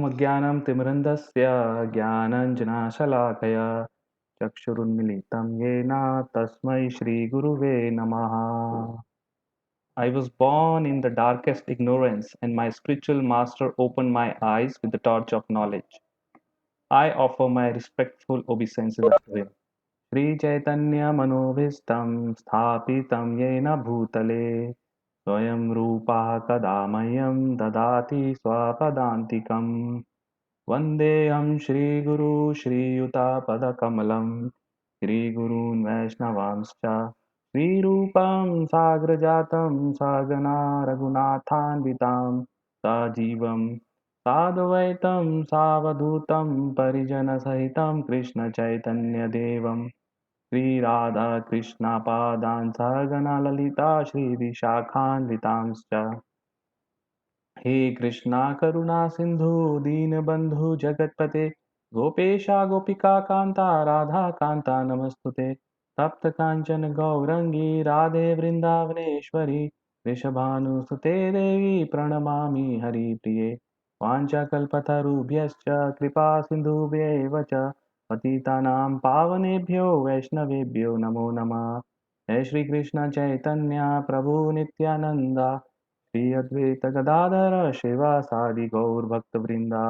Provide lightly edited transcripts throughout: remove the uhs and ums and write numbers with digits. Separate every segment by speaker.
Speaker 1: ॐ अज्ञानं तिमिरन्धस्य ज्ञानञ्जनाशलाकया चक्षुरुन्मिलितं येन तस्मै श्रीगुरुवे नमः. I was born in the darkest ignorance, and my spiritual master opened my eyes with the torch of knowledge. I offer my respectful obeisances to him. Sri Chaitanya Manobhistam Sthapitam Yena Bhutale Swayam Rupa Kadamahyam Dadati Swapadantikam Vandeham Shri Guru Shri Yuta Padakamalam Shri Gurun Vaishnavamscha Shri Rupam Sagrajatam Sagana Raghunathanvitam Sajivam Sadvaitam Savadutam Parijana Sahitam Krishna Chaitanya Devam Sri Radha Krishna Padan Sagana Lalita Shri Vishakhanvitamscha हे कृष्णा करुणा सिंधु दीनबंधु जगतपते गोपेशा गोपिका कांता राधा कांता नमस्तुते तप्त कांचन गौरंगी राधे वृंदावनेश्वरी वृषभानुसुते देवी प्रणमामि हरिप्रिये वाञ्छाकल्पतरुभ्यश्च कृपा सिन्धुभ्येव च पतितानां पावनेभ्यो वैष्णवेभ्यो नमो नमः जय श्री कृष्ण चैतन्य प्रभु नित्यानंदा श्री अद्वैत गदाधर शिवासादि गौर भक्त वृंदा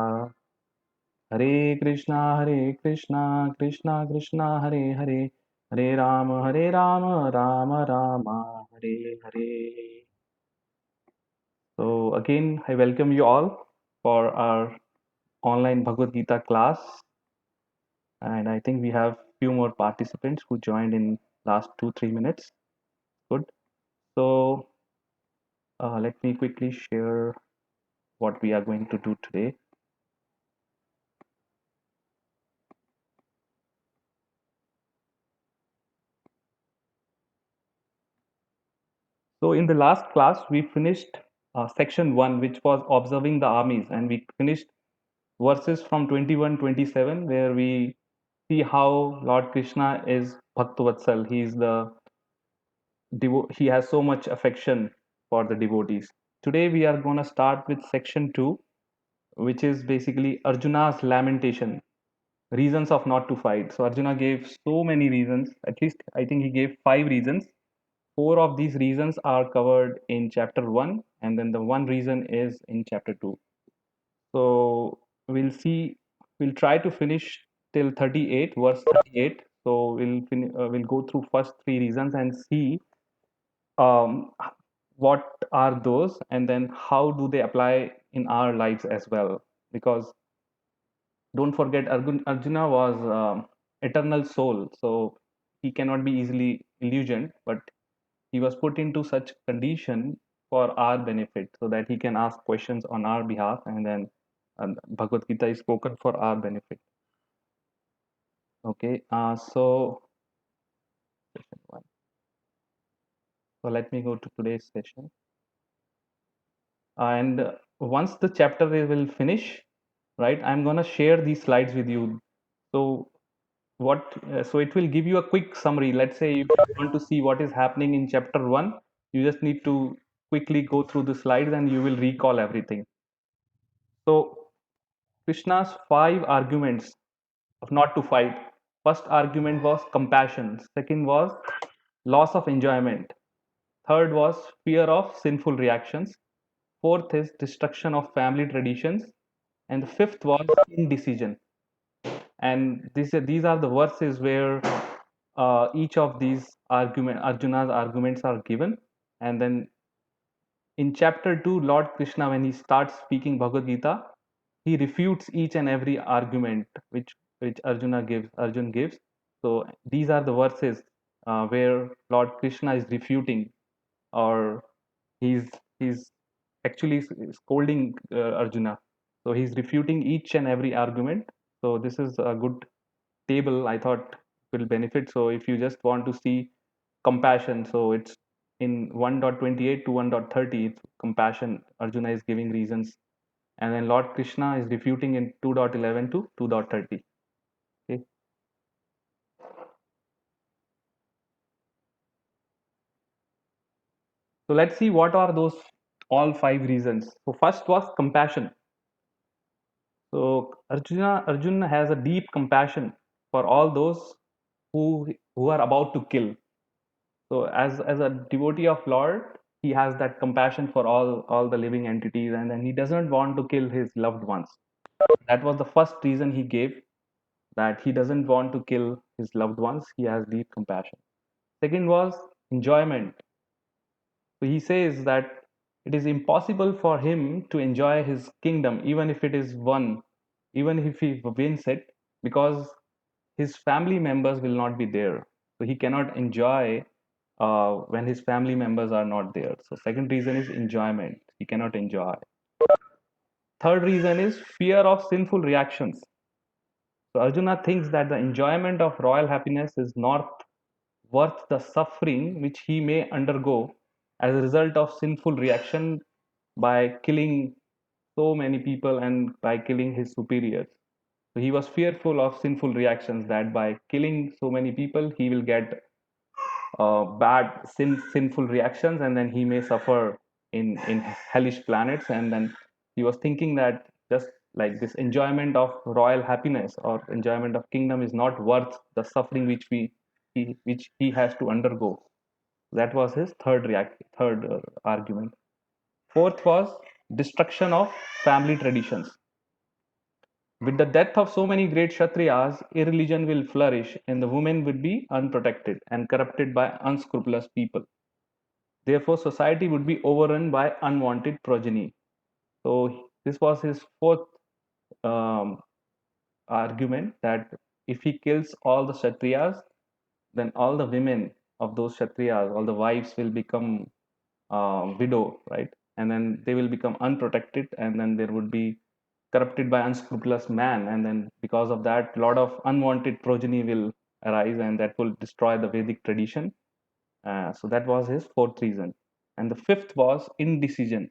Speaker 1: हरे Krishna Krishna Krishna Hare Hare Hare Ram Ram Ram Hare Hare. So again I welcome you all for our online Bhagavad Gita class, and I think we have few more participants who joined in last 2-3 minutes. Good. So let me quickly share what we are going to do today. So in the last class, we finished section 1, which was observing the armies, and we finished verses from 21-27, where we see how Lord Krishna is Bhaktavatsal. He has so much affection for the devotees. Today we are going to start with section 2, which is basically Arjuna's lamentation, reasons of not to fight. So Arjuna gave so many reasons. At least I think he gave 5 reasons. 4 of these reasons are covered in chapter 1, and then the one reason is in chapter 2. So we'll try to finish till 38, verse 38. So we'll go through first 3 reasons and see um, what are those, and then how do they apply in our lives as well. Because don't forget, Arjuna was eternal soul, so he cannot be easily illusioned, but he was put into such condition for our benefit so that he can ask questions on our behalf, and then Bhagavad Gita is spoken for our benefit. Okay, so session 1. So let me go to today's session. And once the chapter will finish, right, I'm gonna share these slides with you. So so it will give you a quick summary. Let's say if you want to see what is happening in chapter 1, you just need to quickly go through the slides and you will recall everything. So Krishna's 5 arguments of not to fight. First argument was compassion. Second was loss of enjoyment. Third was fear of sinful reactions. Fourth is destruction of family traditions. And the fifth was indecision. And these are the verses where each of these Arjuna's arguments are given. And then in chapter 2, Lord Krishna, when he starts speaking Bhagavad Gita, he refutes each and every argument which Arjun gives. So these are the verses where Lord Krishna is refuting, or he's actually scolding Arjuna. So he's refuting each and every argument. So this is a good table, I thought will benefit. So if you just want to see compassion, so it's in 1.28 to 1.30, it's compassion. Arjuna is giving reasons, and then Lord Krishna is refuting in 2.11 to 2.30. Okay. So let's see what are those all 5 reasons. So first was compassion. So Arjuna has a deep compassion for all those who are about to kill. So as a devotee of Lord, he has that compassion for all the living entities, and then he doesn't want to kill his loved ones. That was the first reason he gave, that he doesn't want to kill his loved ones. He has deep compassion. Second was enjoyment. So he says that it is impossible for him to enjoy his kingdom, even if it is won, even if he wins it, because his family members will not be there. So he cannot enjoy when his family members are not there. So second reason is enjoyment. He cannot enjoy. Third reason is fear of sinful reactions. So Arjuna thinks that the enjoyment of royal happiness is not worth the suffering which he may undergo as a result of sinful reaction by killing so many people and by killing his superiors. So he was fearful of sinful reactions, that by killing so many people he will get sinful reactions, and then he may suffer in hellish planets. And then he was thinking that just like this enjoyment of royal happiness or enjoyment of kingdom is not worth the suffering which he has to undergo. That was his third argument. Fourth was destruction of family traditions. With the death of so many great Kshatriyas, irreligion will flourish and the women would be unprotected and corrupted by unscrupulous people. Therefore, society would be overrun by unwanted progeny. So, this was his fourth um, argument, that if he kills all the Kshatriyas, then all the women of those Kshatriyas, all the wives will become widow, right? And then they will become unprotected, and then there would be corrupted by unscrupulous man, and then because of that, a lot of unwanted progeny will arise, and that will destroy the Vedic tradition. So that was his fourth reason. And the fifth was indecision.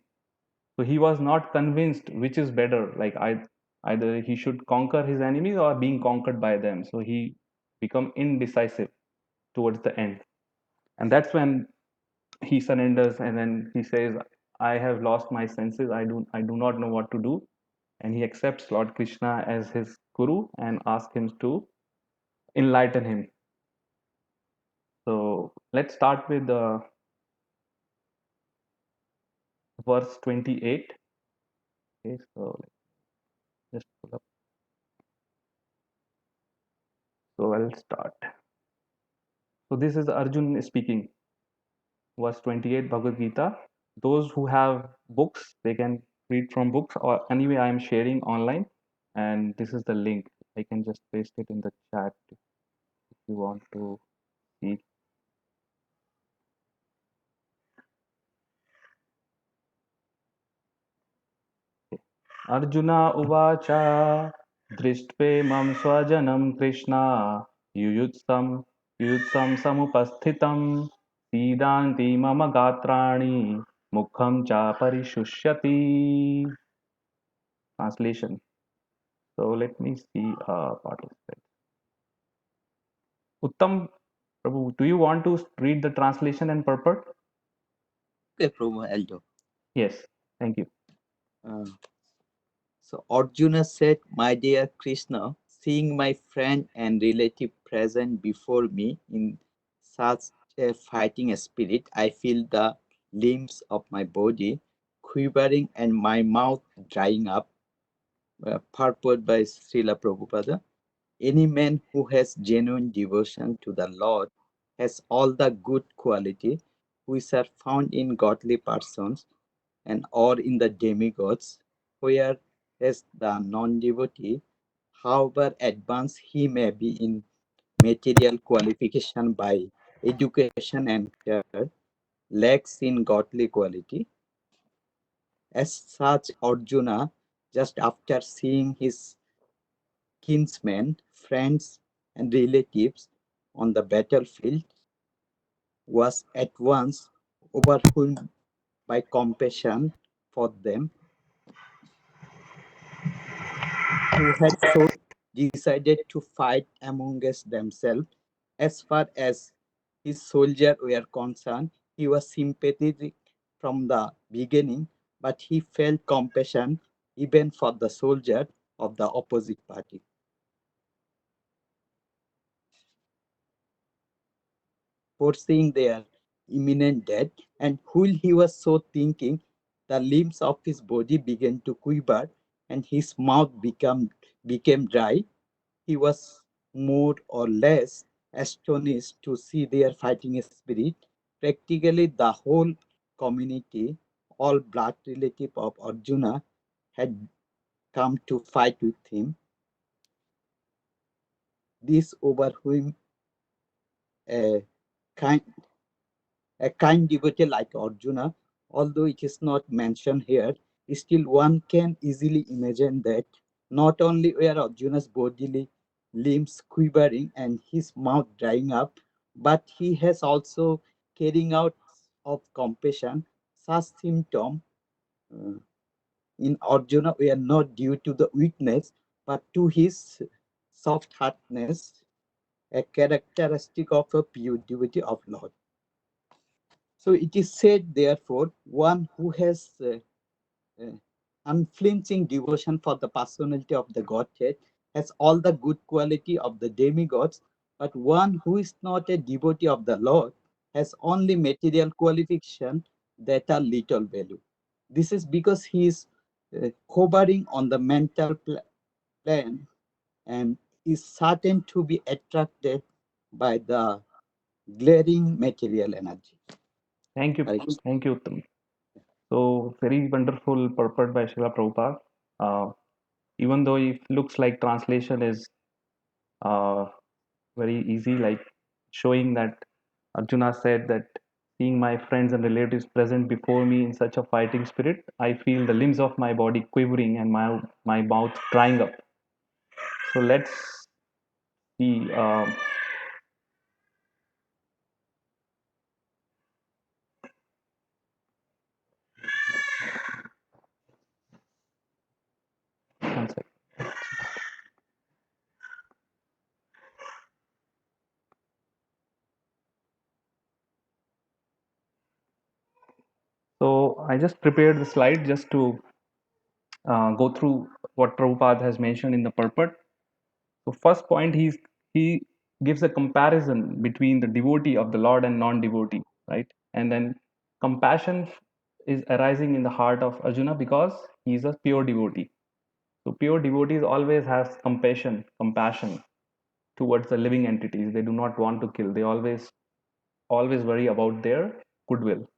Speaker 1: So he was not convinced which is better, like either he should conquer his enemies or being conquered by them. So he become indecisive towards the end. And that's when he surrenders, and then he says, I have lost my senses. I do not know what to do. And he accepts Lord Krishna as his guru and asks him to enlighten him. So let's start with verse 28. Okay, so let's just pull up. So I'll start. So this is Arjun speaking. Verse 28, Bhagavad Gita. Those who have books, they can read from books, or anyway, I am sharing online, and this is the link. I can just paste it in the chat if you want to see. Arjuna uvacha दृष्ट्वेमं स्वजनं कृष्णा युयुत्सं युयुत्सं समुपस्थितं सीदान्ति मम गात्राणि मुखं च परिशुष्यति. Translation. So let me see part of it. Uttam, Prabhu, do you want to read the translation and purport?
Speaker 2: Okay, Prabhu, I'll do.
Speaker 1: Yes, thank you.
Speaker 2: So Arjuna said, my dear Krishna, seeing my friend and relative present before me in such a fighting spirit, I feel the limbs of my body quivering and my mouth drying up. Purport by Srila Prabhupada. Any man who has genuine devotion to the Lord has all the good quality which are found in godly persons and or in the demigods, whereas the non-devotee, however advanced he may be in material qualification by education and character, lacks in godly quality. As such, Arjuna, just after seeing his kinsmen, friends, and relatives on the battlefield, was at once overwhelmed by compassion for them who had so decided to fight amongst themselves. As far as his soldiers were concerned, he was sympathetic from the beginning, but he felt compassion even for the soldier of the opposite party. Foreseeing their imminent death, and while he was so thinking, the limbs of his body began to quiver and his mouth became dry. He was more or less astonished to see their fighting spirit. Practically the whole community, all blood relative of Arjuna, had come to fight with him. This overwhelmed a kind, a kind devotee like Arjuna, although it is not mentioned here, still one can easily imagine that not only were Arjuna's bodily limbs quivering and his mouth drying up, but he has also carrying out of compassion. Such symptoms uh, in Arjuna were not due to the weakness, but to his soft-heartedness, a characteristic of a pure devotee of Lord. So it is said, therefore, one who has uh, unflinching devotion for the personality of the Godhead has all the good quality of the demigods, but one who is not a devotee of the Lord has only material qualification that are little value. This is because he is hovering on the mental plane and is certain to be attracted by the glaring material energy.
Speaker 1: Thank you.
Speaker 2: Hare Krishna.
Speaker 1: Thank you, Uttam. So, very wonderful purport by Srila Prabhupada. Uh, even though it looks like translation is uh, very easy, like showing that Arjuna said that seeing my friends and relatives present before me in such a fighting spirit, I feel the limbs of my body quivering and my mouth drying up. So let's see. One sec. So I just prepared the slide just to go through what Prabhupada has mentioned in the purport. So first point, he gives a comparison between the devotee of the Lord and non-devotee, right? And then compassion is arising in the heart of Arjuna because he is a pure devotee. So pure devotees always has compassion towards the living entities. They do not want to kill. They always worry about their goodwill.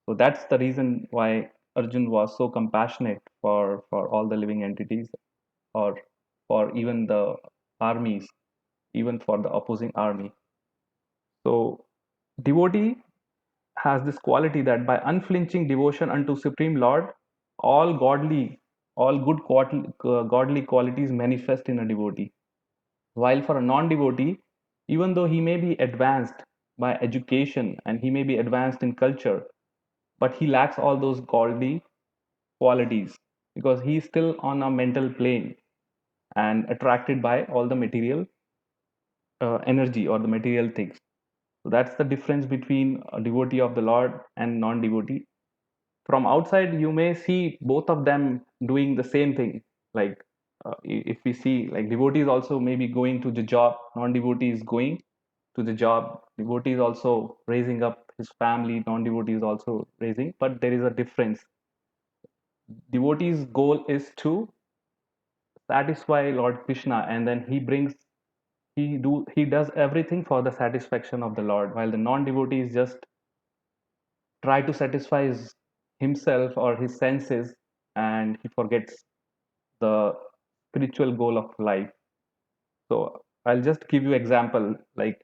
Speaker 1: So that's the reason why Arjun was so compassionate for all the living entities, or for even the armies, even for the opposing army. So devotee has this quality that by unflinching devotion unto Supreme Lord, all godly, all good godly qualities manifest in a devotee. While for a non-devotee, even though he may be advanced by education and he may be advanced in culture, but he lacks all those godly qualities because he is still on a mental plane and attracted by all the material energy or the material things. So that's the difference between a devotee of the Lord and non-devotee. From outside, you may see both of them doing the same thing. Like if we see, like devotees also maybe going to the job, non-devotee is going to the job. Devotee is also raising up his family. Non-devotee is also raising, but there is a difference. Devotee's goal is to satisfy Lord Krishna, and then he does everything for the satisfaction of the Lord, while the non-devotee is just try to satisfy himself or his senses, and he forgets the spiritual goal of life. So I'll just give you example, like,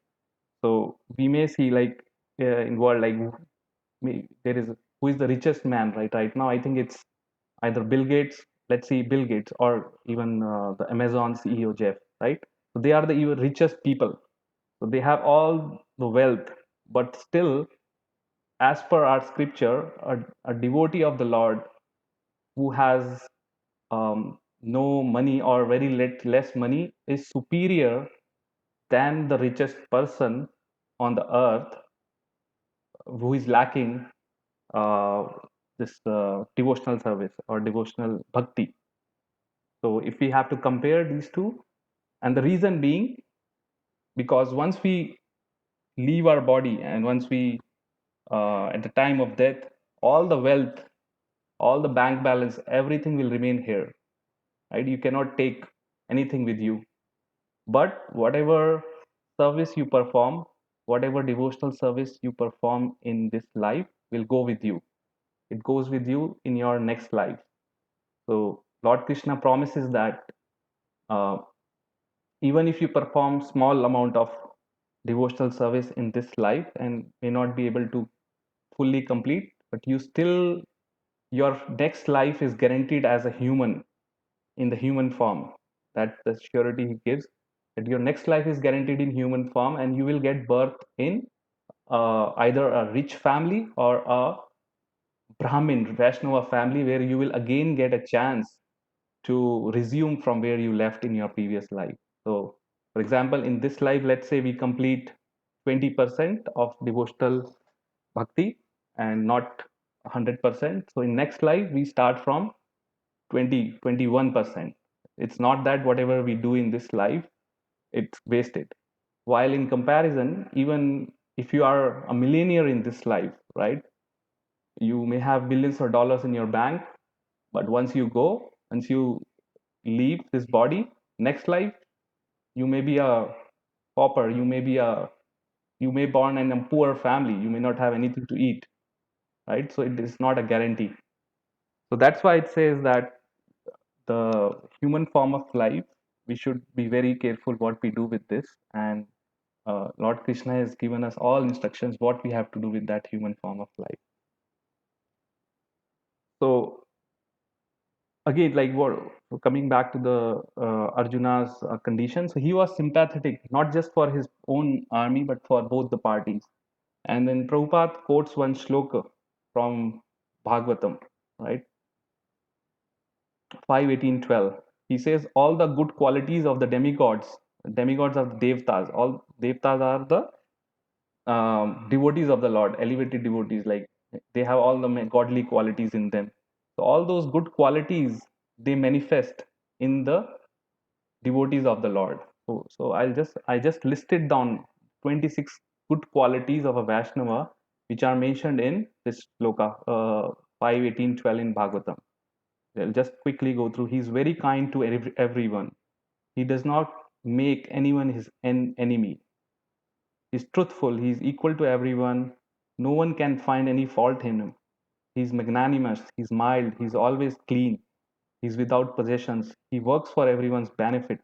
Speaker 1: so we may see, like, in world, like, there is, who is the richest man right now. I think it's either Bill Gates, let's see, Bill Gates, or even the Amazon CEO Jeff, right? So they are the even richest people. So they have all the wealth, but still, as per our scripture, a devotee of the Lord who has no money or very less money is superior than the richest person on the earth who is lacking uh, this devotional service or devotional bhakti. So if we have to compare these two, and the reason being, because once we leave our body and once we at the time of death, all the wealth, all the bank balance, everything will remain here, right? You cannot take anything with you, but whatever service you perform, whatever devotional service you perform in this life will go with you. It goes with you in your next life. So Lord Krishna promises that uh, even if you perform small amount of devotional service in this life and may not be able to fully complete, but you still, your next life is guaranteed as a human, in the human form. That the surety he gives, that your next life is guaranteed in human form, and you will get birth in either a rich family or a Brahmin Vaishnava family, where you will again get a chance to resume from where you left in your previous life. So, for example, in this life, let's say we complete 20% of devotional bhakti and not 100%. So, in next life, we start from 21%. It's not that whatever we do in this life, it's wasted. While in comparison, even if you are a millionaire in this life, right, you may have billions of dollars in your bank, but once you leave this body, next life, you may be a pauper, you may born in a poor family, you may not have anything to eat, right? So it is not a guarantee. So that's why it says that the human form of life, we should be very careful what we do with this. And Lord Krishna has given us all instructions what we have to do with that human form of life. So again, like what, coming back to the Arjuna's condition, so he was sympathetic not just for his own army but for both the parties. And then Prabhupada quotes one shloka from Bhagavatam, right? 5:18:12. He says, all the good qualities of the demigods of the devtas, all devtas are the devotees of the Lord, elevated devotees, like they have all the godly qualities in them. So all those good qualities, they manifest in the devotees of the Lord. So I just listed down 26 good qualities of a Vaishnava, which are mentioned in this sloka 5:18:12 in Bhagavatam. I'll just quickly go through. He's very kind to everyone. He does not make anyone his enemy. He's truthful. He's equal to everyone. No one can find any fault in him. He's magnanimous. He's mild. He's always clean. He's without possessions. He works for everyone's benefit.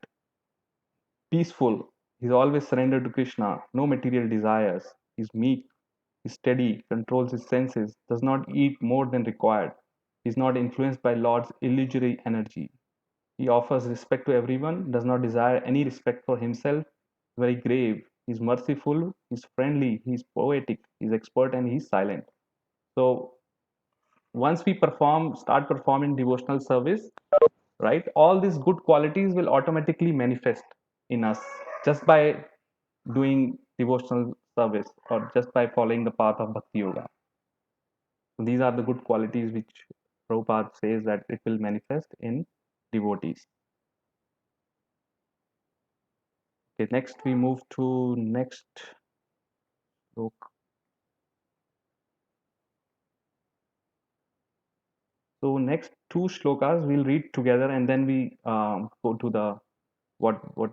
Speaker 1: Peaceful. He's always surrendered to Krishna. No material desires. He's meek. He's steady. Controls his senses. Does not eat more than required. He's not influenced by Lord's illusory energy. He offers respect to everyone, does not desire any respect for himself, very grave. He's merciful, he's friendly, he's poetic, he's expert, and he's silent. So once we start performing devotional service, right, all these good qualities will automatically manifest in us just by doing devotional service or just by following the path of Bhakti Yoga. So these are the good qualities which Prabhupada says that it will manifest in devotees. Okay, next we move to next book. So next two shlokas we'll read together, and then we go to the what to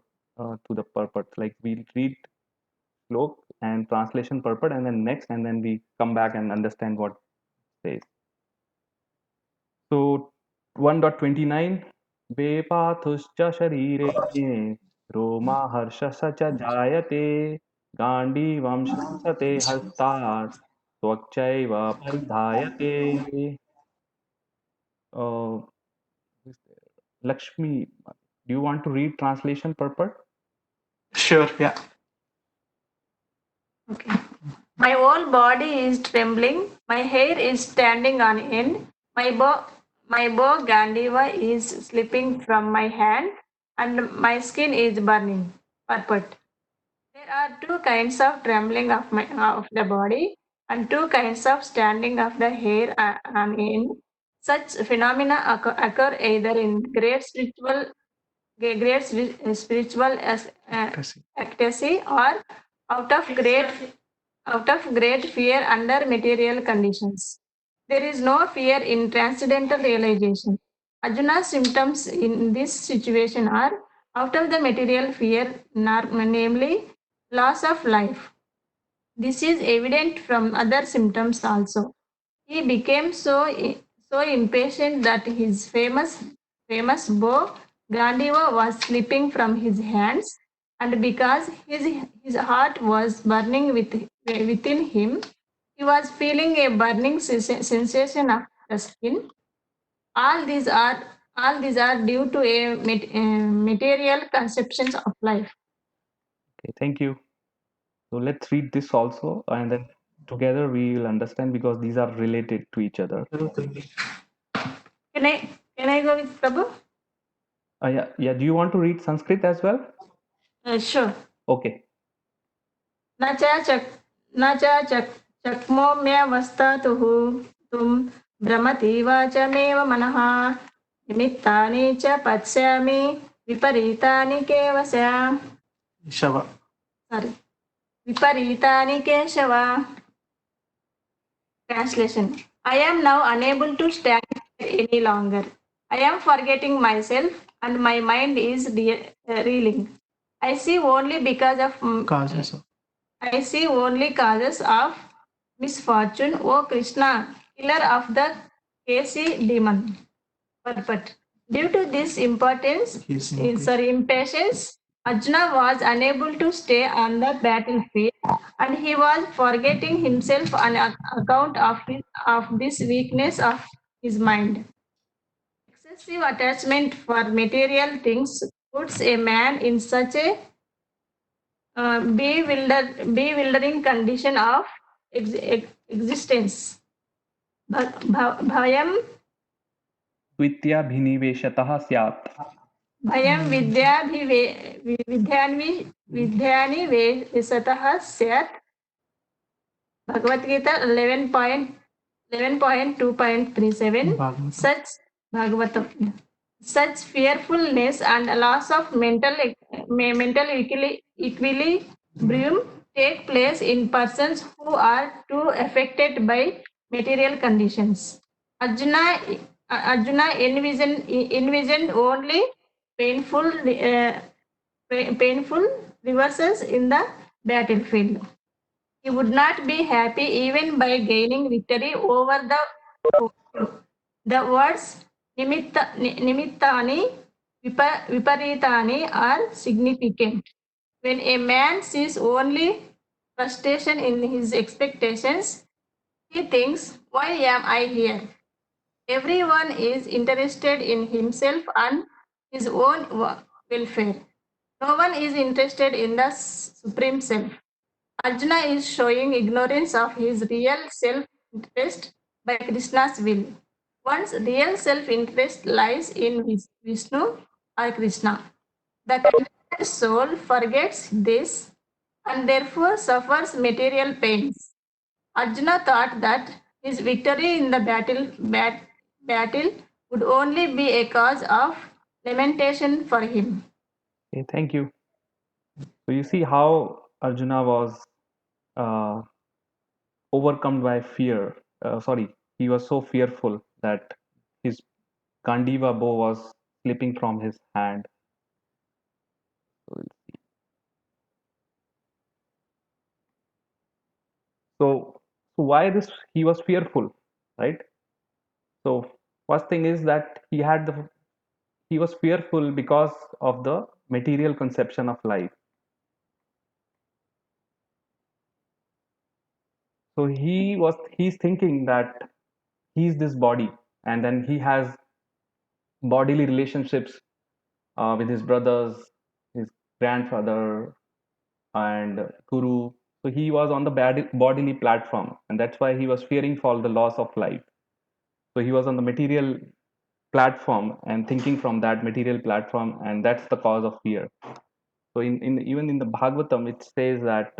Speaker 1: the purport. Like we'll read slok and translation purport, and then next, and then we come back and understand what it says. So 1.29 Vepathuscha sharire Roma harshasa cha jayate Gandhi vamshansate hastat Swakchaiva paridhayate. uh, Lakshmi, do you want to read translation purport?
Speaker 3: Sure, yeah. Okay. My whole body is trembling. My hair is standing on end. My bow Gandiva is slipping from my hand, and my skin is burning. Purport. There are two kinds of trembling of the body, and two kinds of standing of the hair on end. Such phenomena occur either in spiritual ecstasy or out of great fear under material conditions. There is no fear in transcendental realization. Arjuna's symptoms in this situation are out of the material fear, namely loss of life. This is evident from other symptoms also. He became so impatient that his famous bow Gandiva was slipping from his hands, and because his heart was burning within him, he was feeling a burning sensation of the skin. All these are all these are due to a material conceptions of life.
Speaker 1: Okay, thank you. So let's read this also, and then together we will understand because these are related to each other.
Speaker 3: Can I go with Prabhu?
Speaker 1: Yeah. Do you want to read Sanskrit as well?
Speaker 3: Sure.
Speaker 1: Okay.
Speaker 3: न च चक्मोम्यवस्थतुः तुं भ्रमति वाचमेव मनः निमित्तानि च पश्यामि विपरीतानि विपरीतानि Keshav. Translation. I am now unable to stand any longer. I am forgetting myself and my mind is reeling. I see only I see only causes of misfortune, O Krishna, killer of the Kasi demon. But due to this impatience, Arjuna was unable to stay on the battlefield and he was forgetting himself on account of this weakness of his mind. Excessive attachment for material things puts a man in such a bewildering condition of existence. Bhayam
Speaker 1: Vidyabhiniveshatah syat.
Speaker 3: भयं विद्यानिवेशतः स्यात्. Bhagavad Gita 11.2.37. Such fearfulness and loss of mental equilibrium take place in persons who are too affected by material conditions. Arjuna envisioned only painful reverses in the battlefield. He would not be happy even by gaining victory over the words nimittani viparitani are significant. When a man sees only frustration in his expectations, he thinks, why am I here? Everyone is interested in himself and his own welfare. No one is interested in the Supreme Self. Arjuna is showing ignorance of his real self-interest by Krishna's will. One's real self-interest lies in Vishnu or Krishna. The conditioned soul forgets this and therefore suffers material pains. Arjuna thought that his victory in the battle would only be a cause of lamentation for him.
Speaker 1: Okay, thank you. So you see how Arjuna was overcome by fear. He was so fearful that his Gandiva bow was slipping from his hand. So why this? He was fearful, right? So first thing is that he was fearful because of the material conception of life. So he's thinking that he's this body, and then he has bodily relationships with his brothers, his grandfather, and guru. So he was on the bodily platform, and that's why he was fearing for the loss of life. So he was on the material platform and thinking from that material platform, and that's the cause of fear. So even in the Bhagavatam, it says that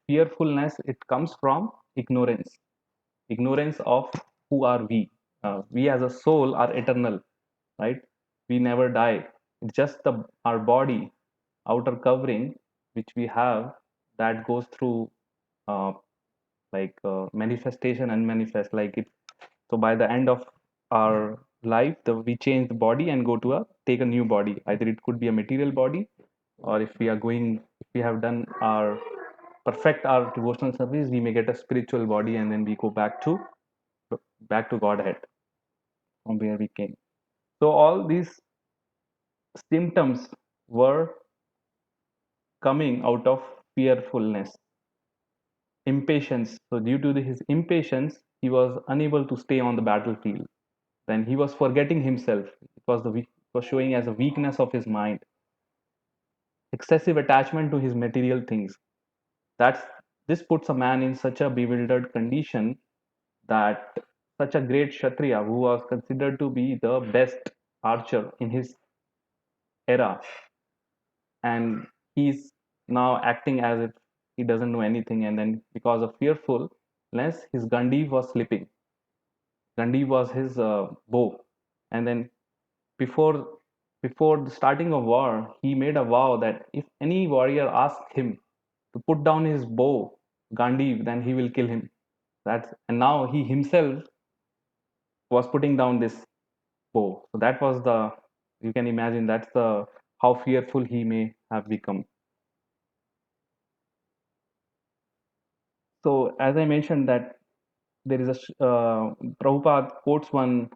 Speaker 1: fearfulness, it comes from ignorance of who are we? We as a soul are eternal, right? We never die. It's just our body, outer covering, which we have, that goes through uh, manifestation and manifest like it. So by the end of our life, we change the body and go to take a new body. Either it could be a material body, or if we have done our perfect our devotional service, we may get a spiritual body, and then we go back to Godhead from where we came. So all these symptoms were coming out of fearfulness, impatience. So due to his impatience, he was unable to stay on the battlefield. Then he was forgetting himself. It was showing as a weakness of his mind, excessive attachment to his material things. That's this puts a man in such a bewildered condition that such a great Kshatriya, who was considered to be the best archer in his era, and he's now acting as if he doesn't know anything. And then, because of fearfulness, his Gandiv was slipping. Gandiv was his bow. And then, before before the starting of war, he made a vow that if any warrior asks him to put down his bow, Gandiv, then he will kill him. And now he himself was putting down this bow. So that was you can imagine that's the how fearful he may have become. So as I mentioned that there is Prabhupada quotes one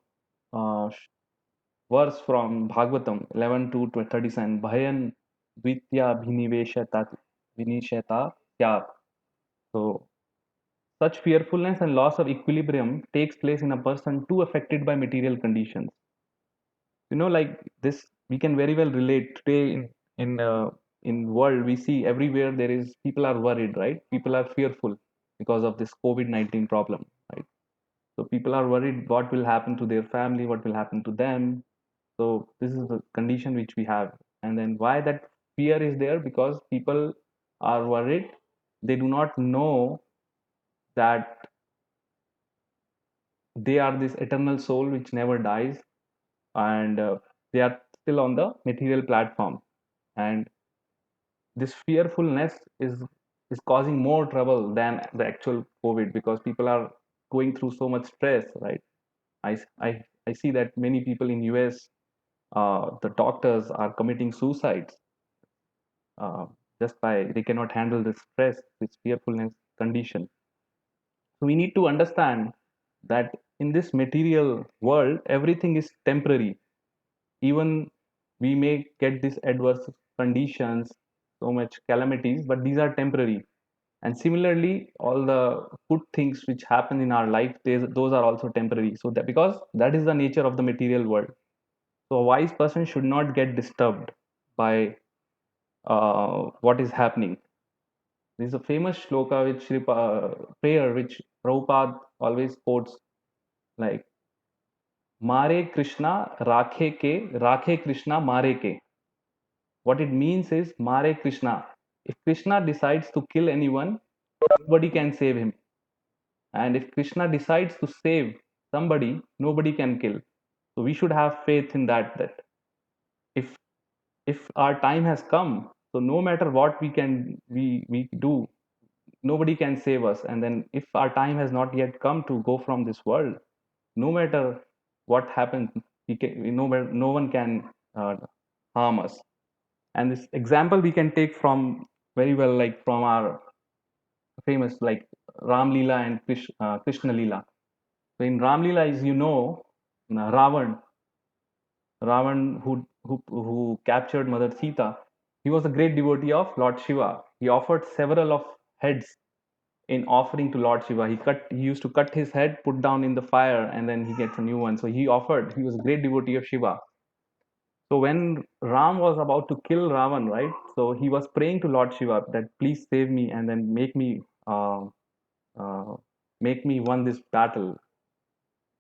Speaker 1: verse from Bhagavatam 11 to 37, Bhayan Dvitya Vinisheta Tyat. So such fearfulness and loss of equilibrium takes place in a person too affected by material conditions. Like this, we can very well relate today in world. We see everywhere there is people are worried, right? People are fearful because of this COVID-19 problem, right? So people are worried what will happen to their family, what will happen to them. So this is the condition which we have. And then why that fear is there? Because people are worried. They do not know that they are this eternal soul which never dies, and they are still on the material platform. And this fearfulness is causing more trouble than the actual COVID, because people are going through so much stress, right? I see that many people in US, the doctors are committing suicides, uh, just by they cannot handle this stress, this fearfulness condition. So we need to understand that in this material world, everything is temporary. Even we may get these adverse conditions, so much calamities, but these are temporary. And similarly, all the good things which happen in our life, those are also temporary. So that, because that is the nature of the material world. So a wise person should not get disturbed by what is happening. There is a famous shloka which prayer which Prabhupada always quotes, like Mare Krishna Rakhe Krishna Mare ke. What it means is Mare Krishna. If Krishna decides to kill anyone, nobody can save him. And if Krishna decides to save somebody, nobody can kill. So we should have faith in that if if our time has come, so no matter what we do, nobody can save us. And then if our time has not yet come to go from this world, no matter what happens, no one can harm us. And this example we can take from very well, like from our famous like Ram Leela and Krishna Leela. So in Ram Leela, as you know, Ravan who captured Mother Sita, he was a great devotee of Lord Shiva. He offered several of heads in offering to Lord Shiva. He used to cut his head, put down in the fire, and then he gets a new one. So he was a great devotee of Shiva. So when Ram was about to kill Ravan, right? So he was praying to Lord Shiva that please save me and then uh, make me won this battle.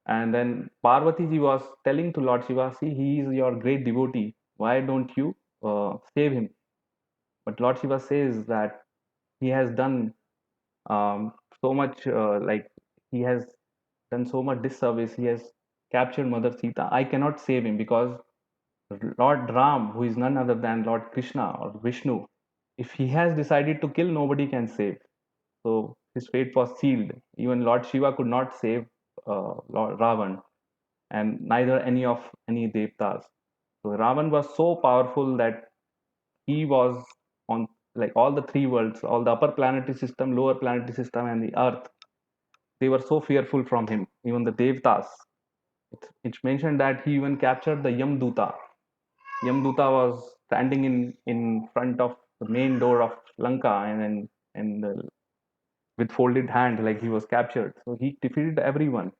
Speaker 1: And then Parvati ji was telling to Lord Shiva, see, he is your great devotee. Why don't you save him? But Lord Shiva says that he has done so much, like he has done so much disservice. He has captured Mother Sita. I cannot save him because Lord Ram, who is none other than Lord Krishna or Vishnu, if he has decided to kill, nobody can save. So his fate was sealed. Even Lord Shiva could not save Lord Ravan, and neither any devtas. So Ravan was so powerful that he was on like all the three worlds, all the upper planetary system, lower planetary system, and the earth. They were so fearful from him. Even the devtas. It's mentioned that he even captured the Yamduta. Yamduta was standing in front of the main door of Lanka, and with folded hands, like he was captured. So he defeated everyone.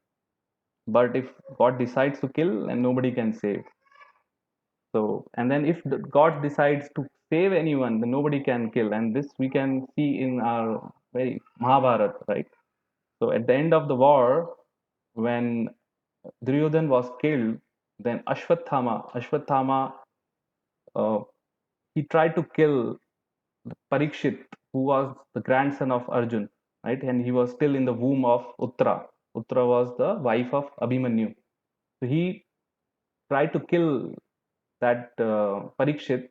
Speaker 1: But if God decides to kill, and nobody can save. So, and then if God decides to save anyone, then nobody can kill. And this we can see in our very Mahabharata, right? So at the end of the war, when Duryodhan was killed, then Ashwathama, uh, he tried to kill Parikshit, who was the grandson of Arjun, right? And he was still in the womb of Uttara. Uttara was the wife of Abhimanyu. So he tried to kill that Parikshit,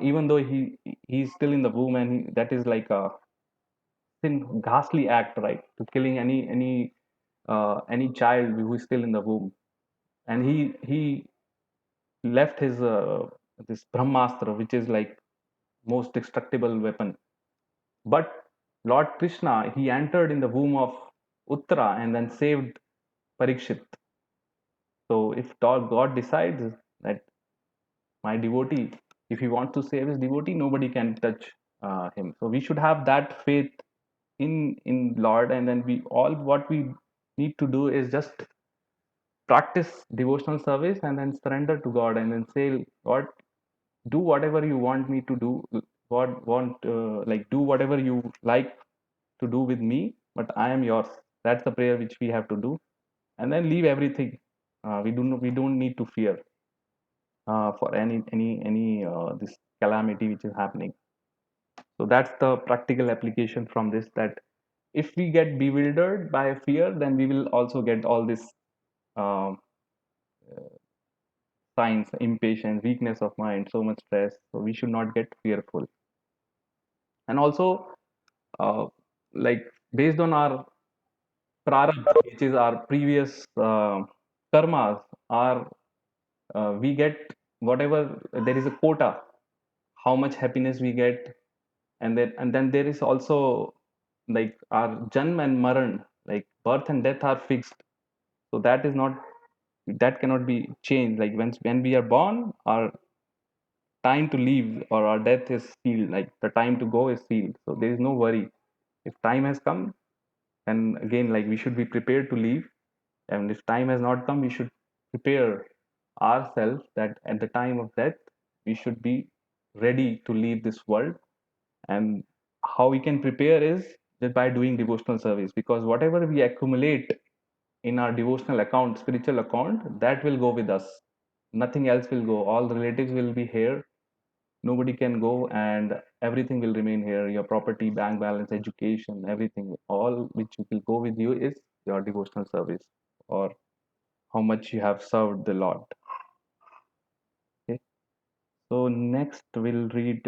Speaker 1: even though he's still in the womb, and that is like a ghastly act, right? To killing any child who is still in the womb, and he left his this Brahmastra, which is like most destructible weapon. But Lord Krishna, he entered in the womb of Uttara and then saved Parikshit. So if God decides that my devotee, if he wants to save his devotee, nobody can touch him. So we should have that faith in Lord, and then we all what we need to do is just practice devotional service and then surrender to God and then say, God, do whatever you want me to do. God want like do whatever you like to do with me, but I am yours. That's the prayer which we have to do, and then leave everything. We don't need to fear for any this calamity which is happening. So that's the practical application from this, that if we get bewildered by fear, then we will also get all this um, signs, impatience, weakness of mind, so much stress. So we should not get fearful. And also, uh, like based on our prarabdha, which is our previous karmas, our we get whatever, there is a quota, how much happiness we get, and then there is also like our janm and maran, like birth and death are fixed. So that cannot be changed. Like when we are born, our time to leave or our death is sealed, like the time to go is sealed, so there is no worry. If time has come, then again, like we should be prepared to leave, and if time has not come, we should prepare ourselves that at the time of death we should be ready to leave this world. And how we can prepare is just by doing devotional service, because whatever we accumulate in our devotional account, spiritual account, that will go with us. Nothing else will go. All relatives will be here, nobody can go, and everything will remain here. Your property, bank balance, education, everything, all which will go with you is your devotional service, or how much you have served the Lord. Okay, so next we'll read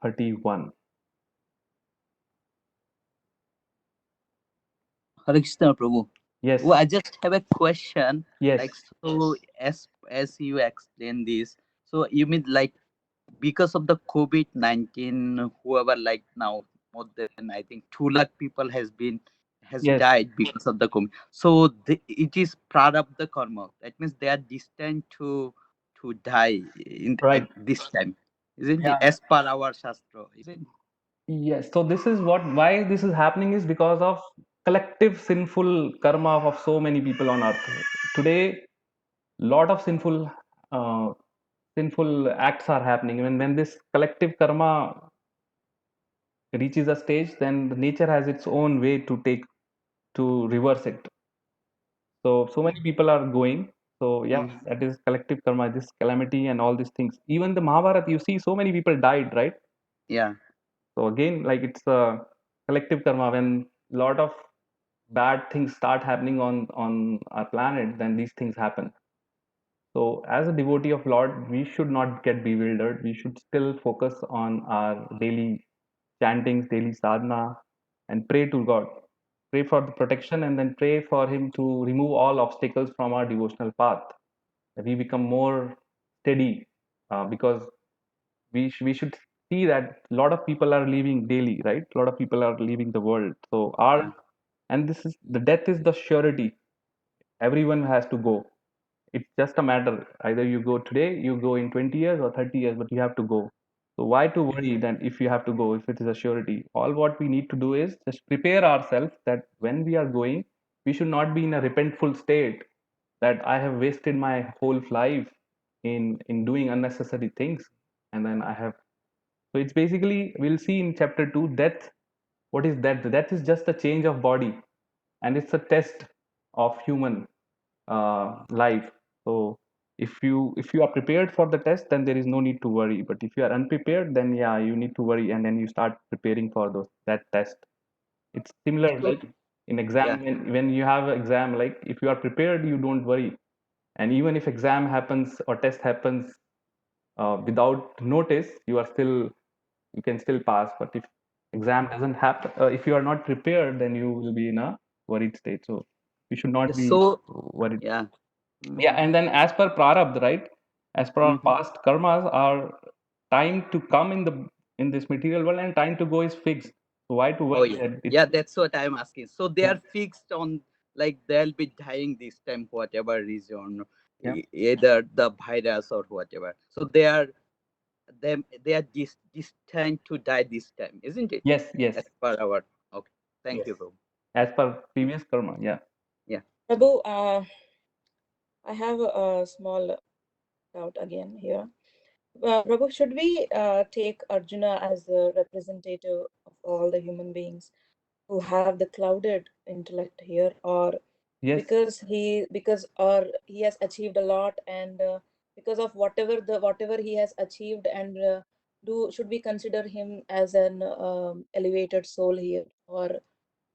Speaker 1: 31.
Speaker 2: Hare Krishna, Prabhu.
Speaker 1: Yes.
Speaker 2: Oh, I just have a question.
Speaker 1: Yes.
Speaker 2: Like, so as you explain this, so you mean like because of the COVID-19, whoever like now more than I think 2 lakh people has
Speaker 1: Yes.
Speaker 2: died because of the COVID. So it is prarabdha karma. That means they are destined to die at
Speaker 1: Right.
Speaker 2: this time, isn't
Speaker 1: Yeah.
Speaker 2: it? As per our shastra, isn't it?
Speaker 1: Yes. So this is why this is happening is because of collective sinful karma of so many people on earth. Today, lot of uh, sinful acts are happening. When this collective karma reaches a stage, then the nature has its own way to reverse it. So many people are going. So yeah,
Speaker 2: Mm.
Speaker 1: that is collective karma, this calamity and all these things. Even the Mahabharata, you see, so many people died, right?
Speaker 2: Yeah.
Speaker 1: So again, like it's a collective karma, when a lot of bad things start happening on our planet, then these things happen. So as a devotee of Lord, we should not get bewildered. We should still focus on our daily chantings, daily sadhana, and pray to God. Pray for the protection, and then pray for Him to remove all obstacles from our devotional path. That we become more steady, because we should see that a lot of people are leaving daily, right? A lot of people are leaving the world. So
Speaker 2: Yeah.
Speaker 1: and this is the death is the surety. Everyone has to go. It's just a matter. Either you go today, you go in 20 years or 30 years, but you have to go. So why to worry then if you have to go, if it is a surety? All what we need to do is just prepare ourselves that when we are going, we should not be in a repentful state that I have wasted my whole life in doing unnecessary things, and then I have. So it's basically, we'll see in chapter 2, death. What is death? Death is just a change of body, and it's a test of human life. So if you are prepared for the test, then there is no need to worry. But if you are unprepared, then yeah, you need to worry, and then you start preparing for that test. It's similar
Speaker 2: So
Speaker 1: like in
Speaker 2: yeah,
Speaker 1: exam, when you have an exam, like if you are prepared, you don't worry. And even if exam happens or test happens without notice, you can still pass. But if exam doesn't happen, if you are not prepared, then you will be in a worried state. So you should not be
Speaker 2: so
Speaker 1: worried.
Speaker 2: yeah.
Speaker 1: Yeah, and then as per prarabdha, right? As per our
Speaker 2: Mm-hmm.
Speaker 1: past karmas, our time to come in this material world and time to go is fixed. So why to
Speaker 2: Oh
Speaker 1: worry
Speaker 2: yeah,
Speaker 1: that
Speaker 2: yeah.
Speaker 1: it's
Speaker 2: That's what I'm asking. So they
Speaker 1: yeah,
Speaker 2: are fixed on, like they'll be dying this time, whatever reason,
Speaker 1: yeah,
Speaker 2: either the virus or whatever. So they are destined to die this time, isn't it?
Speaker 1: yes, yes,
Speaker 2: As per our, okay. Thank
Speaker 1: yes.
Speaker 2: you, bro.
Speaker 1: As per previous karma, yeah.
Speaker 2: Yeah.
Speaker 4: Prabhu, I have a small doubt again here. Prabhu, should we take Arjuna as the representative of all the human beings who have the clouded intellect here, or
Speaker 1: Yes,
Speaker 4: because he has achieved a lot, and because of whatever he has achieved, and do should we consider him as an elevated soul here, or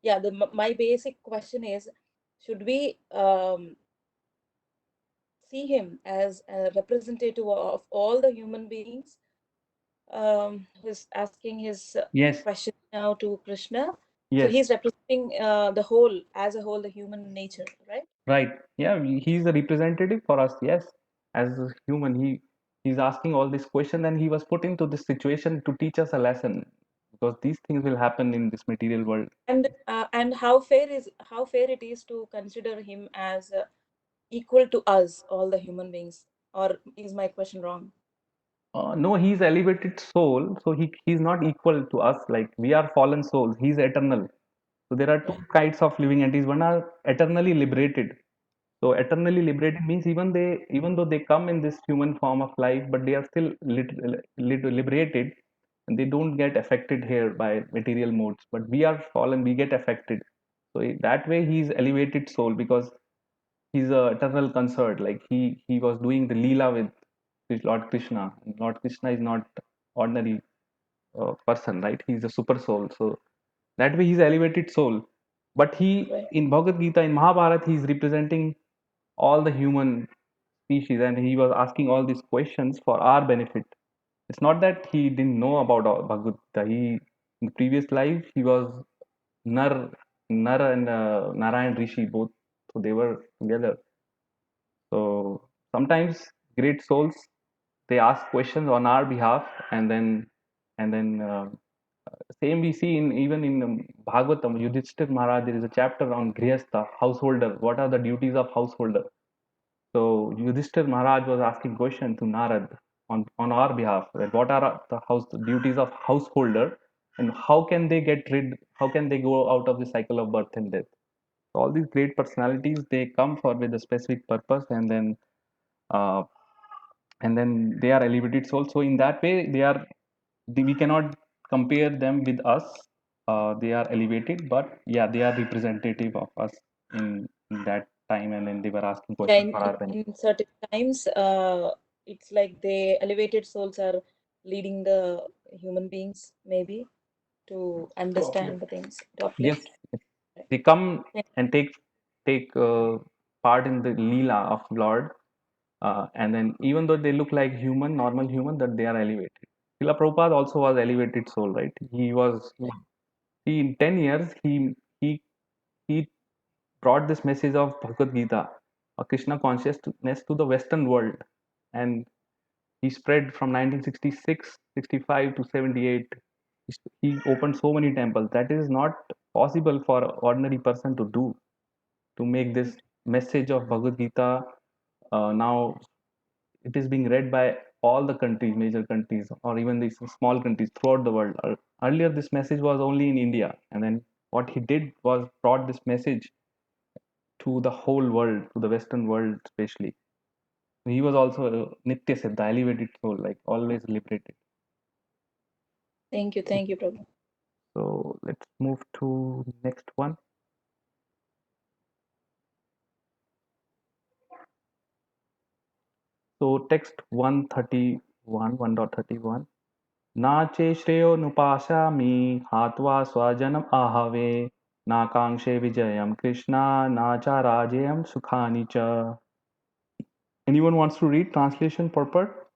Speaker 4: yeah, my basic question is, should we see him as a representative of all the human beings, who's asking his
Speaker 1: yes,
Speaker 4: question now to Krishna. So
Speaker 1: yes.
Speaker 4: he's representing the whole, as a whole, the human nature, right?
Speaker 1: Right. Yeah, he's a representative for us. Yes, as a human, he's asking all these questions, and he was put into this situation to teach us a lesson, because these things will happen in this material world.
Speaker 4: And how fair it is to consider him as equal to us, all the human beings, or is my question wrong?
Speaker 1: No, he's elevated soul, so he's not equal to us. Like we are fallen souls. He's eternal. So there are two
Speaker 4: Yeah.
Speaker 1: kinds of living entities. One are eternally liberated. So eternally liberated means even though they come in this human form of life, but they are still liberated, and they don't get affected here by material modes. But we are fallen, we get affected. So that way he's elevated soul, because he's a eternal consort. Like he was doing the Leela with Lord Krishna. And Lord Krishna is not ordinary person, right? He's a super soul. So that way he's elevated soul. But he
Speaker 4: Right.
Speaker 1: in Bhagavad Gita, in Mahabharata, he's representing all the human species, and he was asking all these questions for our benefit. It's not that he didn't know about Bhagavad Gita. In the previous life, he was Nar, Nar and Narayan Rishi both, so they were together. So sometimes great souls, they ask questions on our behalf, and then same we see in even in Bhagavatam, Yudhishthir Maharaj. There is a chapter on Grihastha, householder. What are the duties of householder? So Yudhishthir Maharaj was asking question to Narad on our behalf, that what are the duties of householder, and how can they go out of the cycle of birth and death. So all these great personalities, they come for with a specific purpose, uh, and then they are elevated souls. So in that way, we cannot compare them with us. They are elevated, but yeah, they are representative of us in that time, and then they were asking
Speaker 4: Yeah,
Speaker 1: questions for our benefit.
Speaker 4: in certain times, it's like the elevated souls are leading the human beings, maybe. to understand the things, to
Speaker 1: Yes,
Speaker 4: uplift.
Speaker 1: they come
Speaker 4: Right.
Speaker 1: and take part in the Leela of Lord, and then even though they look like human, normal human, that they are elevated. Srila Prabhupada also was elevated soul, right? He was he in 10 years he he brought this message of Bhagavad Gita or Krishna consciousness to the Western world, and he spread from 1966, 65 to 78. He opened so many temples. That is not possible for an ordinary person to do, to make this message of Bhagavad Gita. Now it is being read by all the countries, major countries, or even these small countries throughout the world. Earlier, this message was only in India, and then what he did was brought this message to the whole world, to the Western world especially. He was also a Nitya Siddha, elevated soul, like always liberated.
Speaker 4: Thank you, Prabhu.
Speaker 1: So let's move to next one. So text 131, 1.31. नाचे श्रेयोनुपाशामि हात्वा स्वजनम् आहवे नाकाङ्क्षे विजयं कृष्णा नाचाराजेयं सुखानि च. Anyone wants to read translation purport?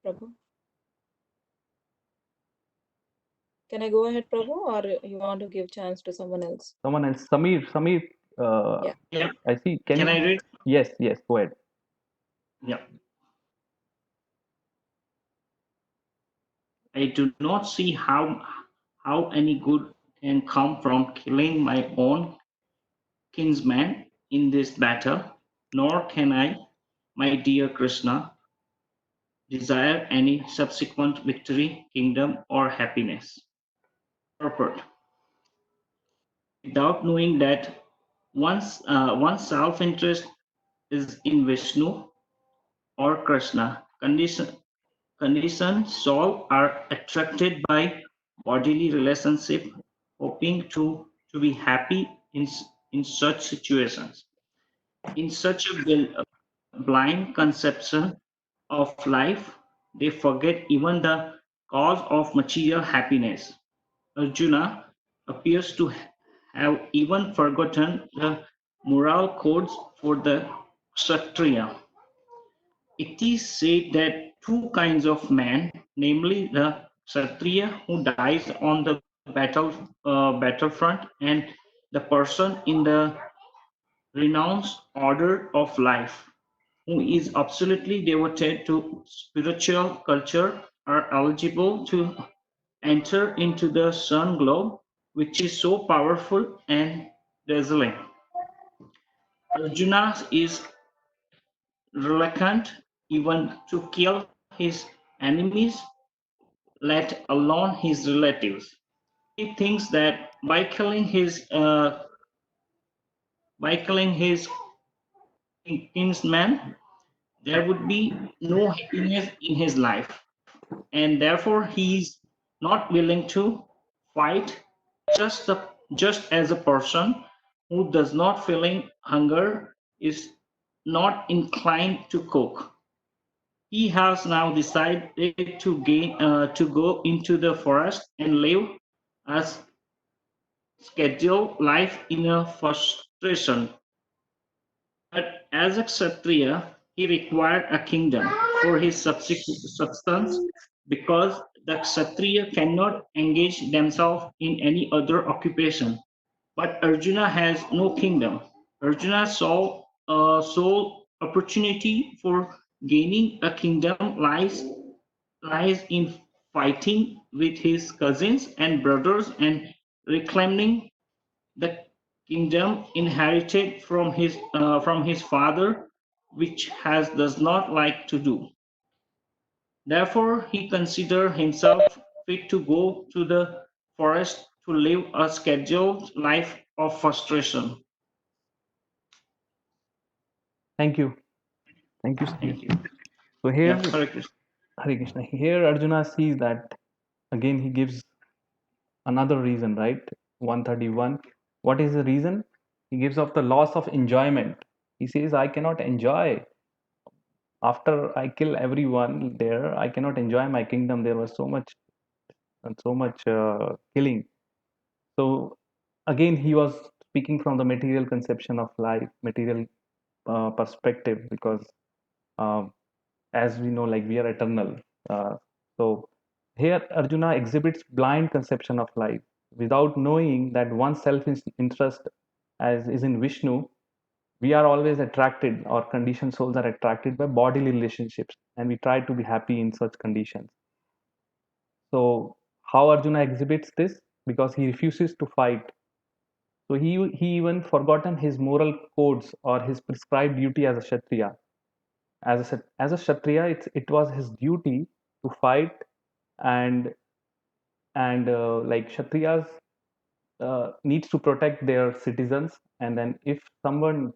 Speaker 4: Prabhu. Can I go ahead, Prabhu, or you want to give chance to someone else?
Speaker 1: Someone else. Samir,
Speaker 4: Yeah.
Speaker 5: Yeah.
Speaker 1: I see. Can
Speaker 5: Can
Speaker 1: you?
Speaker 5: I read?
Speaker 1: Yes, go ahead.
Speaker 5: Yeah. I do not see how any good can come from killing my own kinsman in this battle, nor can I, my dear Krishna, desire any subsequent victory, kingdom, or happiness. Purport. Without knowing that one's self-interest is in Vishnu or Krishna, conditioned souls are attracted by bodily relationship, hoping to be happy in such situations. In such a blind conception of life, they forget even the cause of material happiness. Arjuna appears to have even forgotten the moral codes for the Kshatriya. It is said that two kinds of men, namely the Kshatriya who dies on the battlefront and the person in the renounced order of life, who is absolutely devoted to spiritual culture, are eligible to enter into the sun globe, which is so powerful and dazzling. Arjuna is reluctant even to kill his enemies, let alone his relatives. He thinks that by killing his kinsman, there would be no happiness in his life, and therefore he is not willing to fight. Just the just as a person who does not feeling hunger is not inclined to cook. He has now decided to go into the forest and live as scheduled life in a frustration. But as a Kshatriya, he required a kingdom for his substance because the Kshatriya cannot engage themselves in any other occupation. But Arjuna has no kingdom. Arjuna saw a sole opportunity for gaining a kingdom lies in fighting with his cousins and brothers and reclaiming the kingdom inherited from his father, which has does not like to do. Therefore, he considered himself fit to go to the forest to live a scheduled life of frustration.
Speaker 1: Thank you. Thank you, Samir.
Speaker 5: Thank you.
Speaker 1: So
Speaker 5: Yeah,
Speaker 1: here,
Speaker 5: Hare Krishna.
Speaker 1: Hare Krishna. Here, Arjuna sees that again. He gives another reason, right? 131. What is the reason? He gives of the loss of enjoyment. He says, I cannot enjoy. After I kill everyone there, I cannot enjoy my kingdom. There was so much. and so much killing. So again, he was speaking from the material conception of life, material perspective, because uh, as we know, like we are eternal. Uh, so here Arjuna exhibits blind conception of life without knowing that one's self-interest as is in Vishnu. We are always attracted, or conditioned souls are attracted by bodily relationships, and we try to be happy in such conditions. So how Arjuna exhibits this? Because he refuses to fight. So he even forgotten his moral codes or his prescribed duty as a Kshatriya. As a Kshatriya, it was his duty to fight, and like Kshatriyas needs to protect their citizens, and then if someone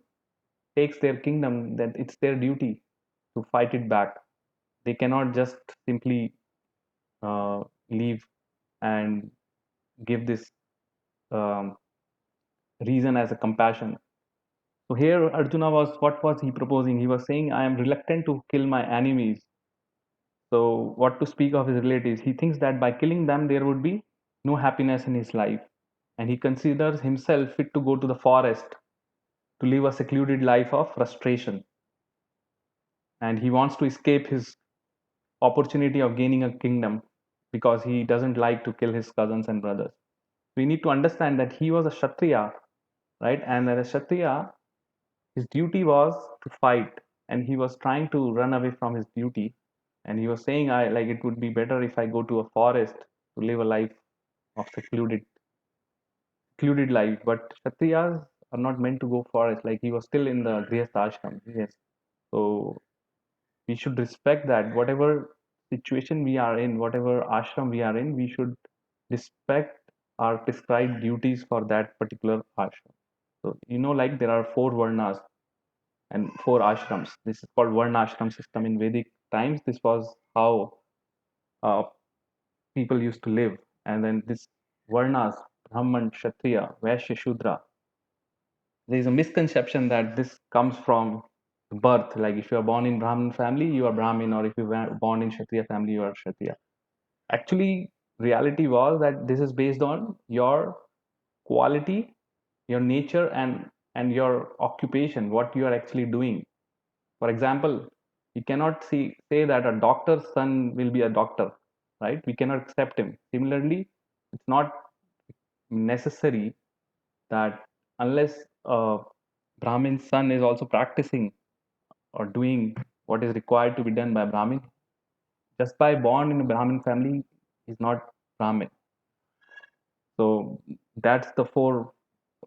Speaker 1: takes their kingdom, then it's their duty to fight it back. They cannot just simply leave and give this um, reason as a compassion. So here Arjuna was, what was he proposing? He was saying, I am reluctant to kill my enemies. So what to speak of his relatives? He thinks that by killing them there would be no happiness in his life, and he considers himself fit to go to the forest to live a secluded life of frustration, and he wants to escape his opportunity of gaining a kingdom because he doesn't like to kill his cousins and brothers. We need to understand that he was a Kshatriya, right? And as a Kshatriya, his duty was to fight, and he was trying to run away from his duty. And he was saying, I like it would be better if I go to a forest to live a life of secluded life. But Kshatriyas are not meant to go forest. Like he was still in the Grihastha ashram. Yes. So we should respect that whatever situation we are in, whatever ashram we are in, we should respect our prescribed duties for that particular ashram. So like there are 4 varnas and 4 ashrams. This is called varna ashram system in Vedic times. This was how uh, people used to live. And then this varnas, Brahman, Kshatriya, Vaishya, Shudra. There is a misconception that this comes from birth. Like if you are born in Brahmin family, you are Brahmin, or if you were born in Kshatriya family, you are Kshatriya. Actually, reality was that this is based on your quality, your nature, and your occupation, what you are actually doing. For example, you cannot say that a doctor's son will be a doctor, right? We cannot accept him. Similarly, it's not necessary that unless a Brahmin's son is also practicing or doing what is required to be done by Brahmin, just by born in a Brahmin family is not Brahmin. So that's the 4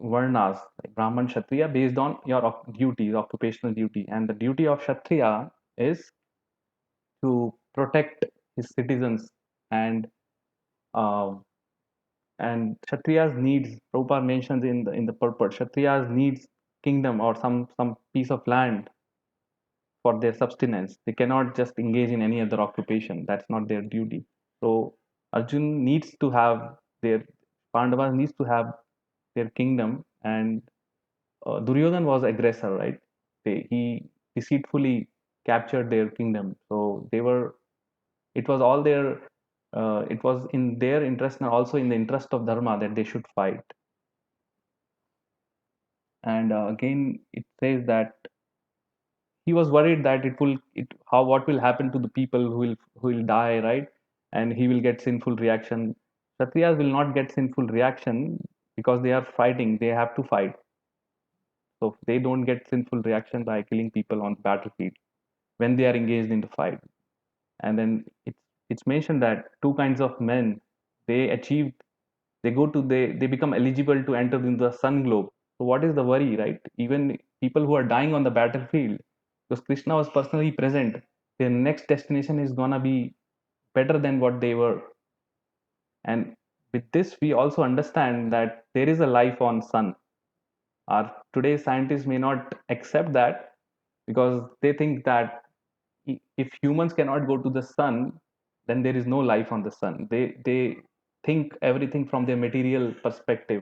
Speaker 1: varnas, like Brahman, Kshatriya, based on your duties, occupational duty. And the duty of Kshatriya is to protect his citizens, and uh, Kshatriyas needs, Prabhupada mentions in the purport, Kshatriyas needs kingdom or some piece of land for their subsistence. They cannot just engage in any other occupation. That's not their duty. So Arjun needs to have their Pandavas needs to have their kingdom, and Duryodhan was aggressor, right? He deceitfully captured their kingdom. So they were. It was all their. It was in their interest and also in the interest of dharma that they should fight. And again, it says that he was worried that what will happen to the people who will die, right? And he will get sinful reaction. Kshatriyas will not get sinful reaction because they are fighting. They have to fight, so they don't get sinful reaction by killing people on the battlefield when they are engaged in the fight. And then it's mentioned that 2 kinds of men, they achieved they become eligible to enter in the sun globe. So what is the worry, right? Even people who are dying on the battlefield, because Krishna was personally present, their next destination is gonna be better than what they were. And with this we also understand that there is a life on sun. Our today's scientists may not accept that, because they think that if humans cannot go to the sun, then there is no life on the sun. They think everything from their material perspective,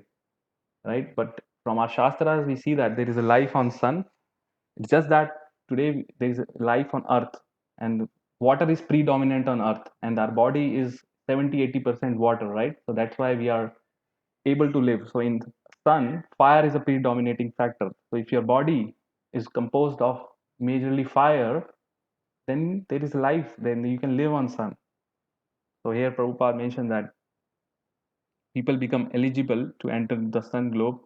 Speaker 1: right? But from our shastras we see that there is a life on sun. It's just that today there is life on earth, and water is predominant on earth, and our body is 70-80% water, right? So that's why we are able to live. So in sun, fire is a predominating factor. So if your body is composed of majorly fire, then there is life, then you can live on sun. So here Prabhupada mentioned that people become eligible to enter the sun globe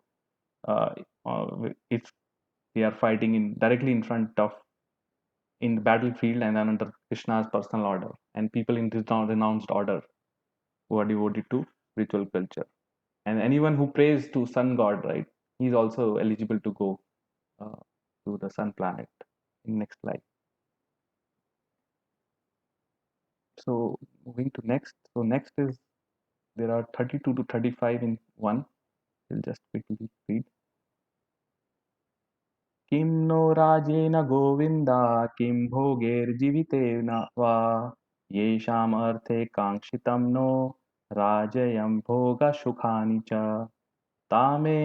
Speaker 1: uh, if they are fighting in directly in front of in the battlefield and under Krishna's personal order, and people in this renounced order who are devoted to ritual culture. And anyone who prays to sun god, right, he's also eligible to go uh, to the sun planet in next slide. So moving to next. So next is there are 32 to 35 in one. We'll just quickly read. किं no Rajen Govind किं भोगैर्जीवितेन वा येषामर्थे काङ्क्षितं no राजयं भोगसुखानि च तामे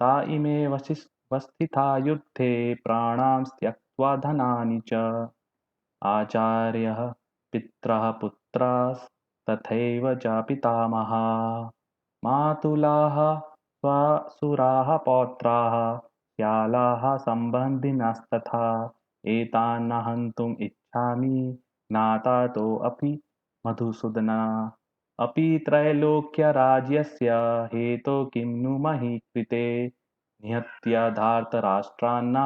Speaker 1: ता इमे वस्थिता युद्धे प्राणां त्यक्त्वा धनानि च आचार्यः पितरः पुत्रास्तथैव च पितामहा मातुलाः स्वसुराः पौत्राः श्यालाः सम्बन्धिनस्तथा एतान् न हन्तुम् इच्छामि ज्ञातातोऽपि मधुसूदन अपि त्रैलोक्यराज्यस्य हेतो किं नु महि कृते निहत्य धार्तराष्ट्रान्न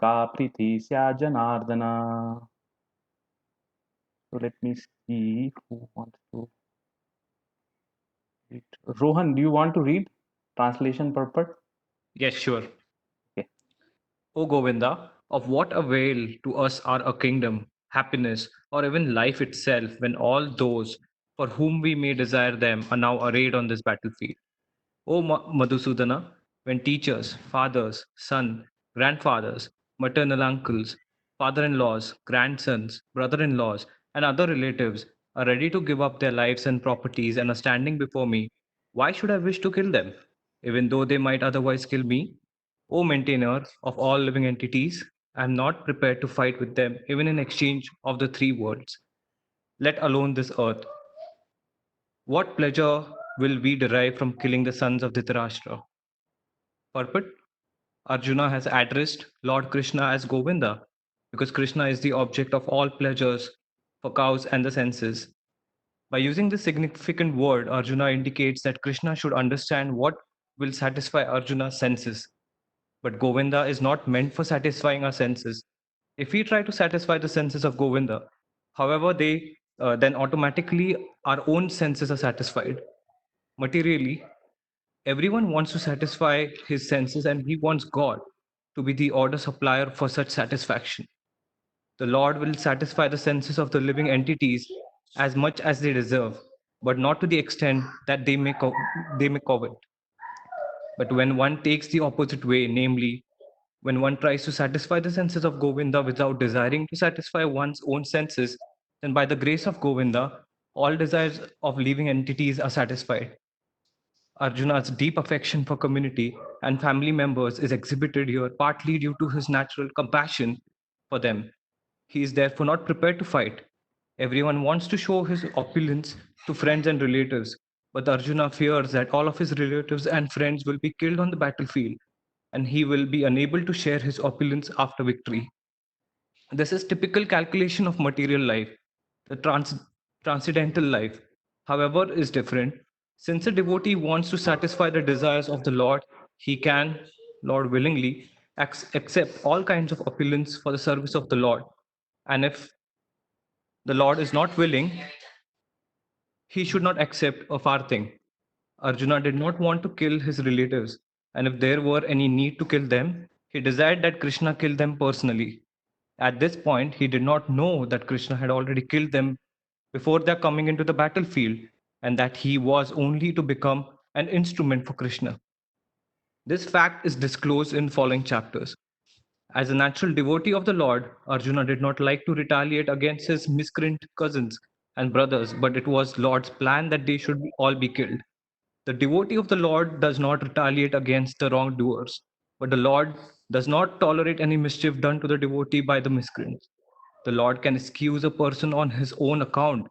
Speaker 1: का प्रीतिः स्यात् Janardan. So let me see who wants to read. Rohan, do you want to read? Translation purpose?
Speaker 6: Yes, sure.
Speaker 1: Okay.
Speaker 6: O Govinda, of what avail to us are a kingdom, happiness, or even life itself when all those for whom we may desire them are now arrayed on this battlefield? O Madhusudana, when teachers, fathers, sons, grandfathers, maternal uncles, father in laws, grandsons, brother in laws, and other relatives are ready to give up their lives and properties and are standing before me, why should I wish to kill them, even though they might otherwise kill me? O maintainer of all living entities, I am not prepared to fight with them, even in exchange of the three worlds, let alone this earth. What pleasure will we derive from killing the sons of Dhritarashtra? Purport: Arjuna has addressed Lord Krishna as Govinda because Krishna is the object of all pleasures for cows and the senses. By using this significant word, Arjuna indicates that Krishna should understand what will satisfy Arjuna's senses. But Govinda is not meant for satisfying our senses. If we try to satisfy the senses of Govinda, however, then automatically our own senses are satisfied. Materially, everyone wants to satisfy his senses and he wants God to be the order supplier for such satisfaction. The Lord will satisfy the senses of the living entities as much as they deserve, but not to the extent that they may covet. But when one takes the opposite way, namely, when one tries to satisfy the senses of Govinda without desiring to satisfy one's own senses, then by the grace of Govinda, all desires of living entities are satisfied. Arjuna's deep affection for community and family members is exhibited here partly due to his natural compassion for them. He is therefore not prepared to fight. Everyone wants to show his opulence to friends and relatives, but Arjuna fears that all of his relatives and friends will be killed on the battlefield, and he will be unable to share his opulence after victory. This is typical calculation of material life. The transcendental life, however, is different. Since a devotee wants to satisfy the desires of the Lord, he can, Lord willingly, accept all kinds of opulence for the service of the Lord. And if the Lord is not willing, he should not accept a far thing. Arjuna did not want to kill his relatives, and if there were any need to kill them, he desired that Krishna kill them personally. At this point, he did not know that Krishna had already killed them before their coming into the battlefield, and that he was only to become an instrument for Krishna. This fact is disclosed in following chapters. As a natural devotee of the Lord, Arjuna did not like to retaliate against his miscreant cousins and brothers, but it was Lord's plan that they should all be killed. The devotee of the Lord does not retaliate against the wrongdoers, but the Lord does not tolerate any mischief done to the devotee by the miscreants. The Lord can excuse a person on his own account,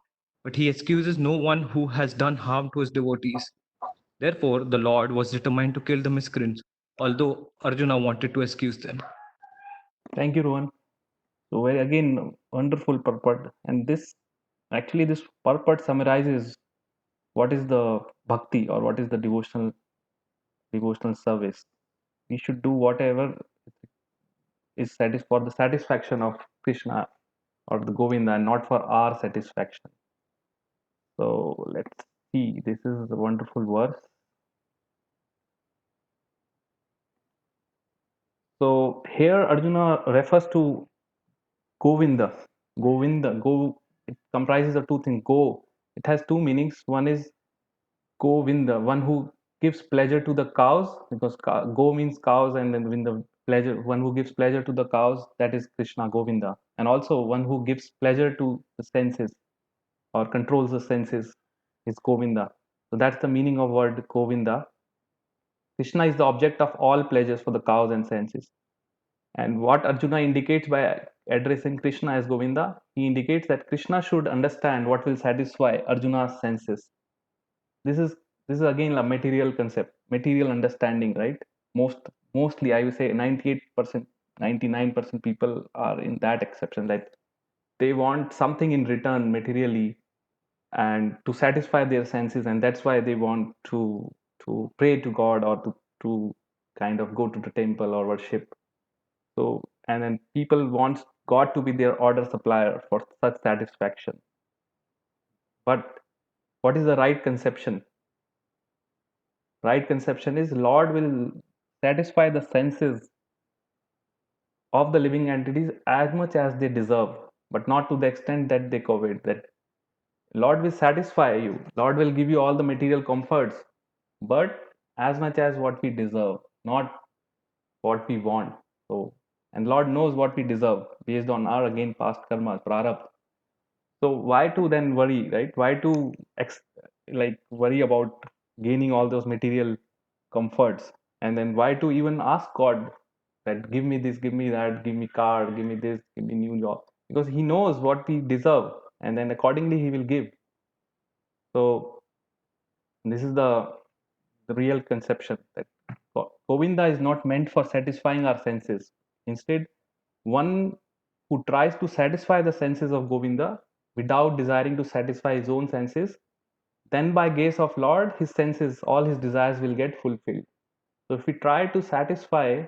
Speaker 6: but he excuses no one who has done harm to his devotees. Therefore, the Lord was determined to kill the miscreants, although Arjuna wanted to excuse them.
Speaker 1: Thank you, Rohan. So very again wonderful purport, and this actually this purport summarizes what is the bhakti or what is the devotional service. We should do whatever is for the satisfaction of Krishna or the Govinda, and not for our satisfaction. So let's see. This is a wonderful verse. So here Arjuna refers to Govinda. Govinda. Go. It comprises of two things. Go. It has two meanings. One is Govinda, one who gives pleasure to the cows, because go means cows, and then Vinda pleasure. One who gives pleasure to the cows, that is Krishna, Govinda, and also one who gives pleasure to the senses or controls the senses is Govinda. So that's the meaning of word Govinda. Krishna is the object of all pleasures for the cows and senses. And what Arjuna indicates by addressing Krishna as Govinda, he indicates that Krishna should understand what will satisfy Arjuna's senses. This is again a material concept, material understanding, right? Mostly I would say 98%, 99% people are in that exception, that they want something in return materially and to satisfy their senses, and that's why they want to pray to God or to kind of go to the temple or worship. So, and then people want God to be their order supplier for such satisfaction. But what is the right conception? Right conception is Lord will satisfy the senses of the living entities as much as they deserve, but not to the extent that they covet. That Lord will satisfy you, Lord will give you all the material comforts, but as much as what we deserve, not what we want. So, and Lord knows what we deserve based on our again past karmas, prarabdha. So why to then worry, right? Why to worry about gaining all those material comforts, and then why to even ask God that give me this, give me that, give me car, give me this, give me new job, because he knows what we deserve, and then accordingly he will give. So this is the real conception, that Govinda is not meant for satisfying our senses. Instead, one who tries to satisfy the senses of Govinda without desiring to satisfy his own senses, then by grace of Lord, his senses, all his desires will get fulfilled. So if we try to satisfy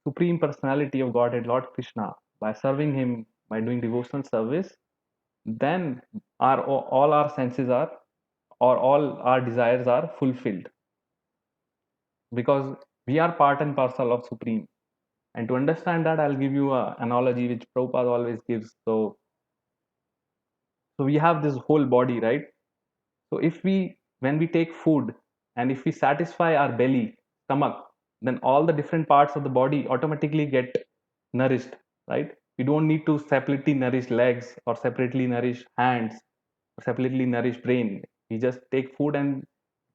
Speaker 1: Supreme Personality of Godhead, Lord Krishna, by serving him, by doing devotional service, then all our senses are, or all our desires are fulfilled, because we are part and parcel of Supreme. And to understand that, I'll give you an analogy which Prabhupada always gives. So we have this whole body, right? So if we, when we take food and if we satisfy our belly, stomach, then all the different parts of the body automatically get nourished, right? We don't need to separately nourish legs or separately nourish hands or separately nourish brain. We just take food and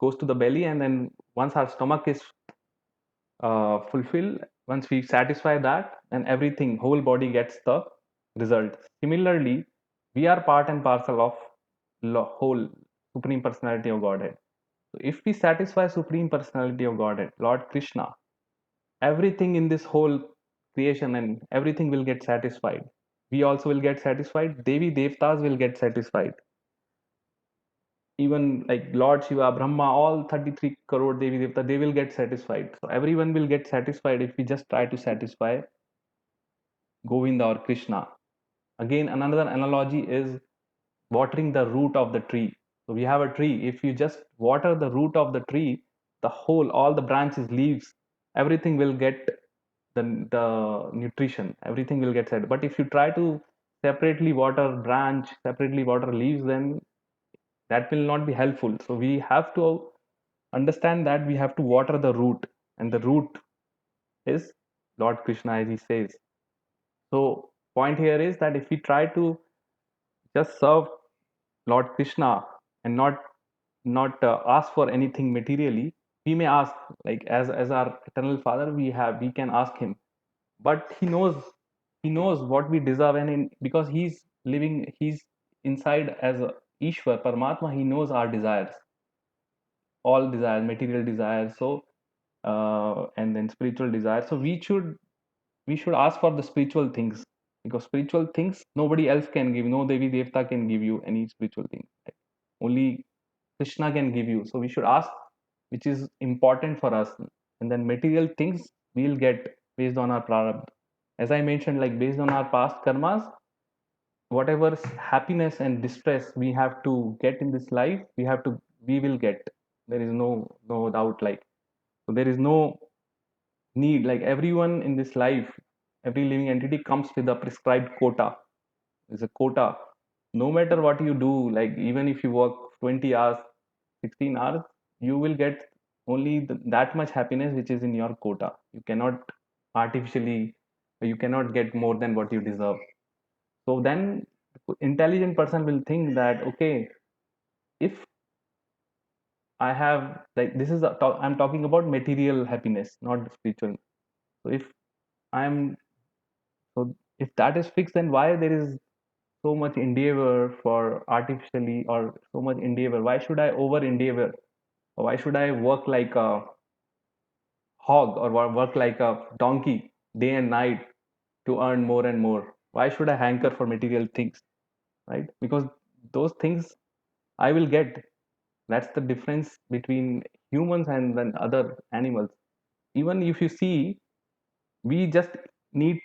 Speaker 1: goes to the belly, and then once our stomach is fulfilled, once we satisfy that, then everything, whole body gets the result. Similarly, we are part and parcel of whole Supreme Personality of Godhead. So if we satisfy Supreme Personality of Godhead, Lord Krishna, everything in this whole creation and everything will get satisfied. We also will get satisfied. Devi Devtas will get satisfied. Even like Lord Shiva, Brahma, all 33 crore Devi Devta, they will get satisfied. So everyone will get satisfied if we just try to satisfy Govinda or Krishna. Again, another analogy is watering the root of the tree. So we have a tree. If you just water the root of the tree, the whole, all the branches, leaves, everything will get the nutrition. Everything will get set. But if you try to separately water branch, separately water leaves, then that will not be helpful. So we have to understand that we have to water the root, and the root is Lord Krishna, as he says. So point here is that if we try to just serve Lord Krishna and not ask for anything materially, we may ask, like as our eternal Father, we can ask him, but he knows what we deserve, and because he's living, he's inside as a Ishwar, Paramatma, he knows our desires, all desires, material desires. So, and then spiritual desires. So we should ask for the spiritual things, because spiritual things nobody else can give. No Devi Devta can give you any spiritual thing. Right? Only Krishna can give you. So we should ask which is important for us, and then material things we'll get based on our prarabdha. As I mentioned, like based on our past karmas, whatever happiness and distress we have to get in this life, we will get. There is no doubt. Like, so there is no need. Like everyone in this life, every living entity comes with a prescribed quota. There's a quota. No matter what you do, like even if you work 20 hours, 16 hours, you will get only that much happiness which is in your quota. You cannot artificially, you cannot get more than what you deserve. So then intelligent person will think that, okay, if I have, like, this is I'm talking about material happiness, not spiritual. So if I'm, so if that is fixed, then why there is so much endeavor for artificially, or so much endeavor? Why should I over endeavor? Or why should I work like a hog, or work like a donkey day and night to earn more and more? Why should I hanker for material things? Right? Because those things I will get. That's the difference between humans and then other animals. Even if you see, we just need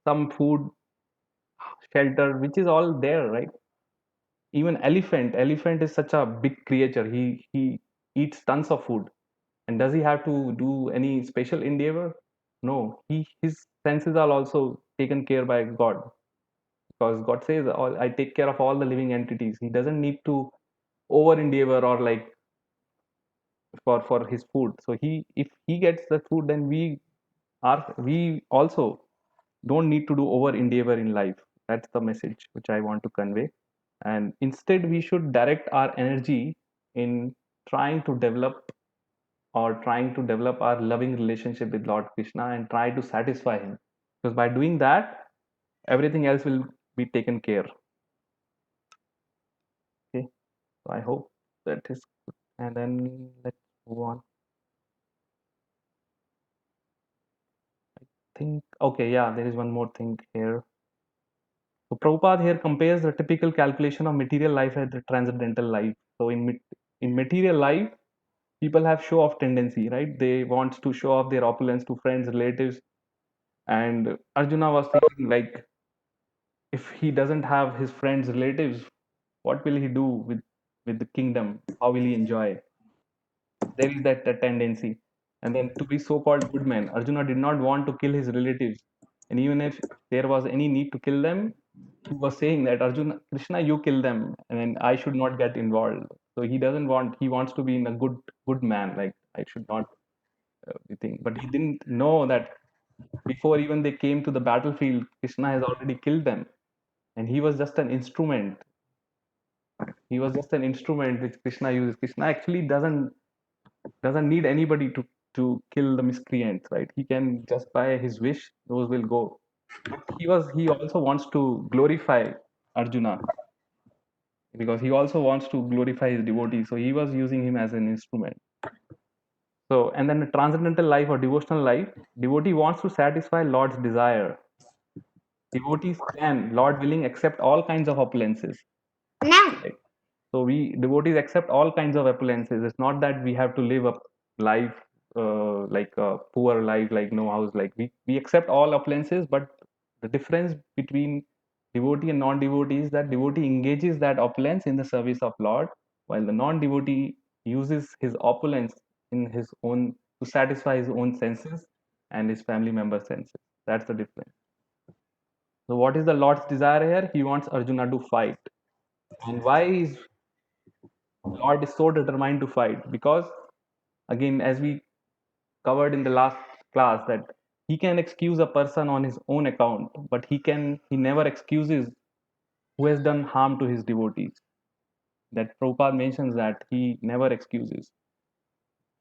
Speaker 1: some food, shelter, which is all there, right? Even elephant is such a big creature. He eats tons of food. And does he have to do any special endeavor? No, his senses are also taken care by God, because God says, I take care of all the living entities. He doesn't need to over endeavor, or like for his food. So if he gets the food, then we also don't need to do over endeavor in life. That's the message which I want to convey. And instead we should direct our energy in trying to develop, our loving relationship with Lord Krishna, and try to satisfy him, because by doing that everything else will be taken care. Okay, so I hope that is good. And then let's move on. Think, okay, yeah, there is one more thing here. So Prabhupada here compares the typical calculation of material life and the transcendental life. So in material life, people have show off tendency, right? They want to show off their opulence to friends, relatives. And Arjuna was thinking, like, if he doesn't have his friends, relatives, what will he do with the kingdom? How will he enjoy? There is that tendency. And then to be so-called good man, Arjuna did not want to kill his relatives. And even if there was any need to kill them, he was saying that, Arjuna, Krishna, you kill them, and then I should not get involved. So he doesn't want, he wants to be in a good man, like I should not be think. But he didn't know that before even they came to the battlefield, Krishna has already killed them, and he was just an instrument. He was just an instrument which Krishna uses. Krishna actually doesn't need anybody to kill the miscreants, right? He can just by his wish, those will go. He also wants to glorify Arjuna, because he also wants to glorify his devotee. So he was using him as an instrument. So, and then the transcendental life or devotional life, devotee wants to satisfy Lord's desire. Devotees can, Lord willing, accept all kinds of opulences. Right? So we devotees accept all kinds of opulences. It's not that we have to live a life like a poor life, like no house. Like we accept all opulences, but the difference between devotee and non-devotee is that devotee engages that opulence in the service of Lord, while the non-devotee uses his opulence in his own, to satisfy his own senses and his family member senses. That's the difference. So what is the Lord's desire here? He wants Arjuna to fight. And why is Lord is so determined to fight? Because again, as we covered in the last class, that he can excuse a person on his own account, but he never excuses who has done harm to his devotees. That Prabhupada mentions that he never excuses.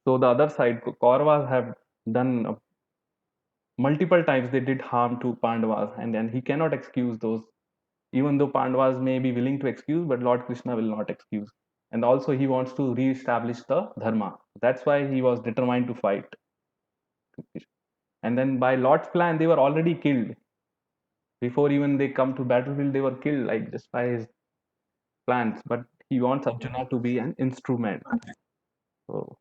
Speaker 1: So the other side, Kauravas have done multiple times they did harm to Pandavas, and then he cannot excuse those even though Pandavas may be willing to excuse, but Lord Krishna will not excuse. And also he wants to re-establish the dharma. That's why he was determined to fight. And then by Lord's plan, they were already killed. Before even they come to battlefield, they were killed, like just by his plans. But he wants Arjuna to be an instrument. So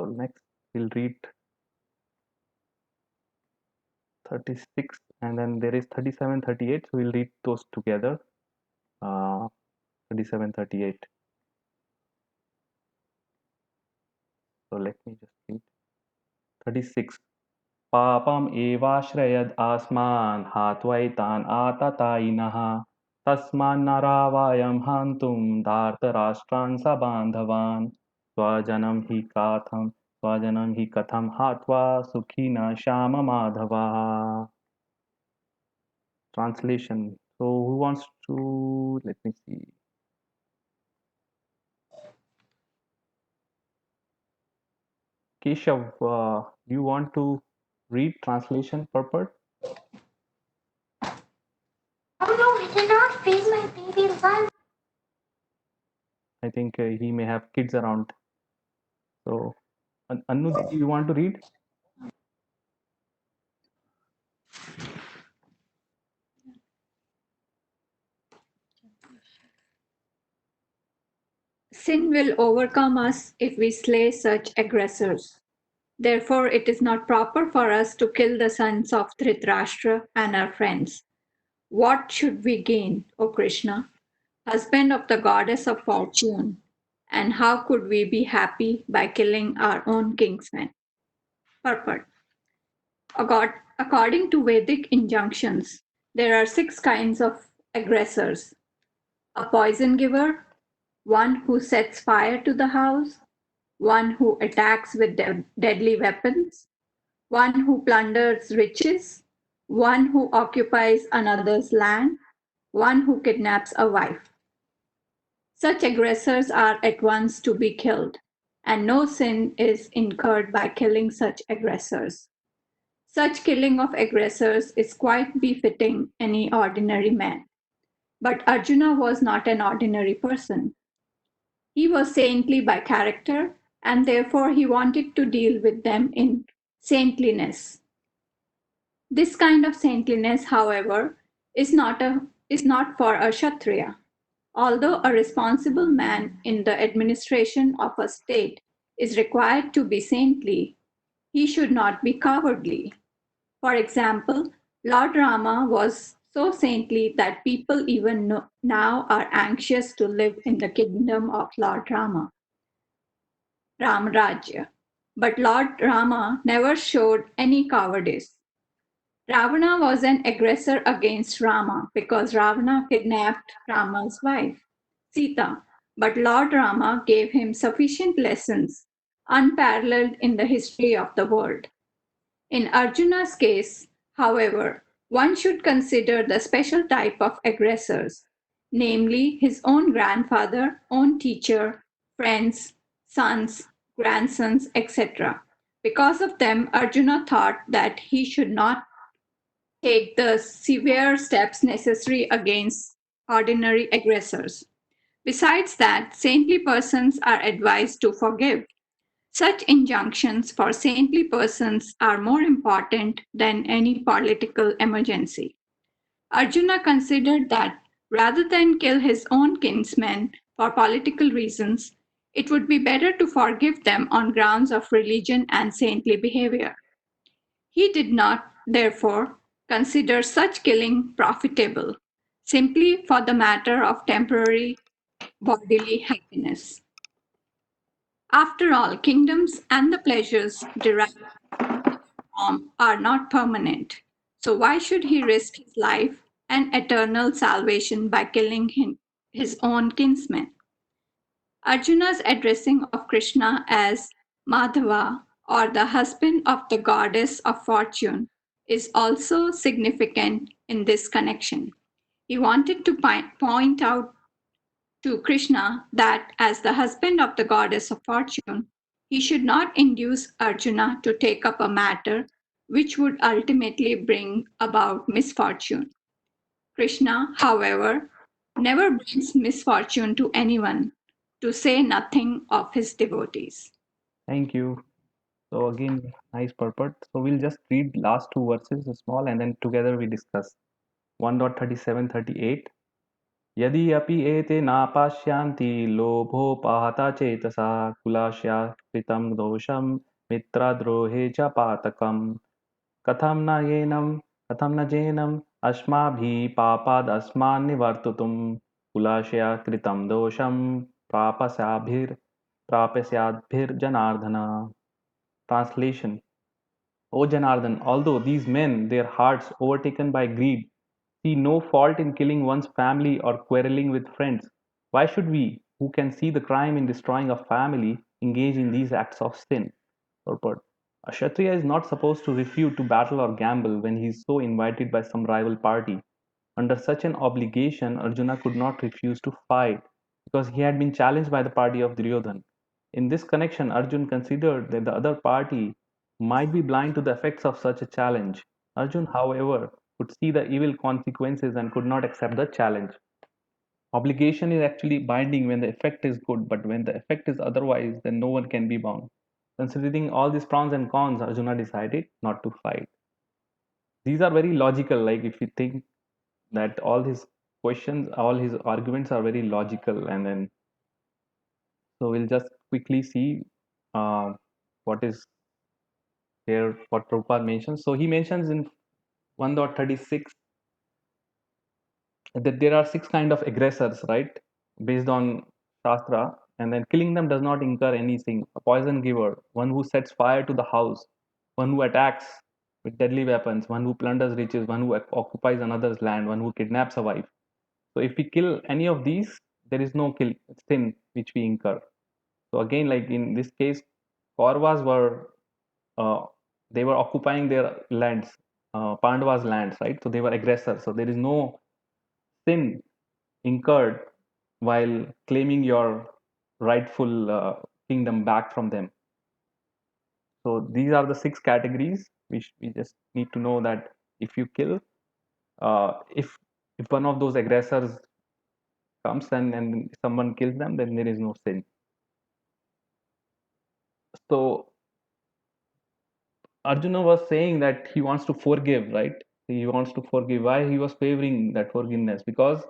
Speaker 1: next we'll read 36, and then there is 37, 38. So we'll read those together. 37, 38. So let me just read 36. Papam evashrayad asman hatvaitan atatainah tasman naravayam hantum dhartarashtran sabandhavan swajanam hi katham hatva sukhina shama madhava. Translation. So who wants to, let me see. Keshav, do you want to read translation purport?
Speaker 7: Oh no, I cannot feed my baby son.
Speaker 1: I think he may have kids around. So, Anu, do you want to read?
Speaker 8: Sin will overcome us if we slay such aggressors. Therefore, it is not proper for us to kill the sons of Dhritarashtra and our friends. What should we gain, O Krishna, husband of the goddess of fortune? And how could we be happy by killing our own kinsmen? Purport. According to Vedic injunctions, there are 6 kinds of aggressors: a poison giver, one who sets fire to the house, one who attacks with deadly weapons, one who plunders riches, one who occupies another's land, one who kidnaps a wife. Such aggressors are at once to be killed, and no sin is incurred by killing such aggressors. Such killing of aggressors is quite befitting any ordinary man. But Arjuna was not an ordinary person. He was saintly by character, and therefore he wanted to deal with them in saintliness. This kind of saintliness, however, is not for a Kshatriya. Although a responsible man in the administration of a state is required to be saintly, he should not be cowardly. For example, Lord Rama was so saintly that people even now are anxious to live in the kingdom of Lord Rama, Ram Rajya. But Lord Rama never showed any cowardice. Ravana was an aggressor against Rama because Ravana kidnapped Rama's wife, Sita. But Lord Rama gave him sufficient lessons, unparalleled in the history of the world. In Arjuna's case, however, one should consider the special type of aggressors, namely his own grandfather, own teacher, friends, sons, grandsons, etc. Because of them, Arjuna thought that he should not take the severe steps necessary against ordinary aggressors. Besides that, saintly persons are advised to forgive. Such injunctions for saintly persons are more important than any political emergency. Arjuna considered that rather than kill his own kinsmen for political reasons, it would be better to forgive them on grounds of religion and saintly behavior. He did not, therefore, consider such killing profitable, simply for the matter of temporary bodily happiness. After all, kingdoms and the pleasures derived from are not permanent. So why should he risk his life and eternal salvation by killing his own kinsmen? Arjuna's addressing of Krishna as Madhava, or the husband of the goddess of fortune, is also significant in this connection. He wanted to point out to Krishna that as the husband of the goddess of fortune, he should not induce Arjuna to take up a matter which would ultimately bring about misfortune. Krishna, however, never brings misfortune to anyone, to say nothing of his devotees.
Speaker 1: Thank you. So again, nice purport. So we'll just read last two verses, small, and then together we discuss. 1.37-38. यदि अपि एते नापास्यन्ति लोभोपहता चेतसा कुलास्या कृतं दोषं मित्रद्रोहे च पातकम् कथं न जेनम् अस्माभिः पापादस्मान्निवर्तितुं कुलाशया कृतं दोषं प्रापस्याद्भिर्जनार्दन. Translation. O Janardhan, although these men, their hearts overtaken by greed, see no fault in killing one's family or quarreling with friends, why should we, who can see the crime in destroying a family, engage in these acts of sin? Purport. A Kshatriya is not supposed to refuse to battle or gamble when he is so invited by some rival party. Under such an obligation, Arjuna could not refuse to fight because he had been challenged by the party of Duryodhan. In this connection, Arjun considered that the other party might be blind to the effects of such a challenge. Arjun, however, could see the evil consequences and could not accept the challenge. Obligation is actually binding when the effect is good, but when the effect is otherwise, then no one can be bound. Considering all these pros and cons, Arjuna decided not to fight. These are very logical. Like if you think that all his questions, all his arguments are very logical, and then so we'll just quickly see uh, what is here, what Prabhupada mentions. So he mentions in 1.36 that there are six kind of aggressors, right? Based on Shastra, and then killing them does not incur anything. A poison giver, one who sets fire to the house, one who attacks with deadly weapons, one who plunders riches, one who occupies another's land, one who kidnaps a wife. So if we kill any of these, there is no sin which we incur. So again, like in this case, Kauravas were uh, they were occupying their lands, Pandavas' lands, right? So they were aggressors. So there is no sin incurred while claiming your rightful kingdom back from them. So these are the six categories. We just need to know that if you kill, if one of those aggressors comes and someone kills them, then there is no sin. So Arjuna was saying that he wants to forgive, right? He wants to forgive. Why he was favoring that forgiveness? Because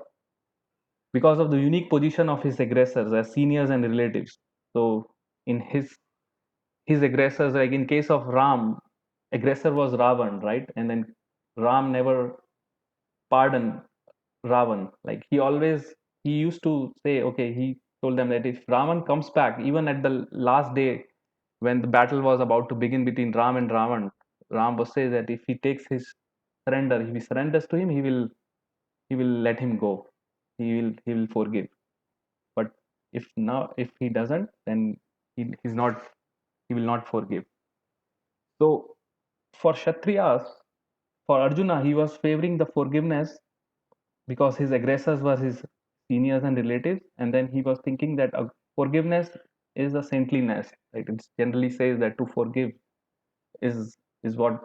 Speaker 1: of the unique position of his aggressors as seniors and relatives. So in his aggressors, like in case of Ram, aggressor was Ravan, right? And then Ram never pardoned Ravan. Like he used to say, okay, he told them that if Ravan comes back, even at the last day when the battle was about to begin between Ram and Ravan, Ram was say that if he takes his surrender, if he surrenders to him, he will let him go. He will forgive. But if he doesn't, then he's not he will not forgive. So for Kshatriyas, for Arjuna, he was favoring the forgiveness because his aggressors were his seniors and relatives, and then he was thinking that forgiveness is a saintliness. Right? It generally says that to forgive is what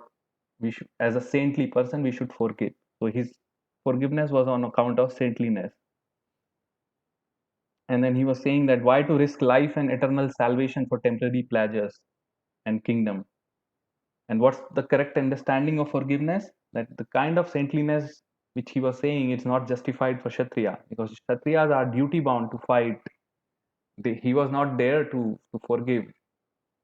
Speaker 1: we should, as a saintly person, we should forgive. So his forgiveness was on account of saintliness. And then he was saying that why to risk life and eternal salvation for temporary pleasures and kingdom? And what's the correct understanding of forgiveness? That the kind of saintliness which he was saying it's not justified for Kshatriya because Kshatriyas are duty bound to fight. He was not there to forgive,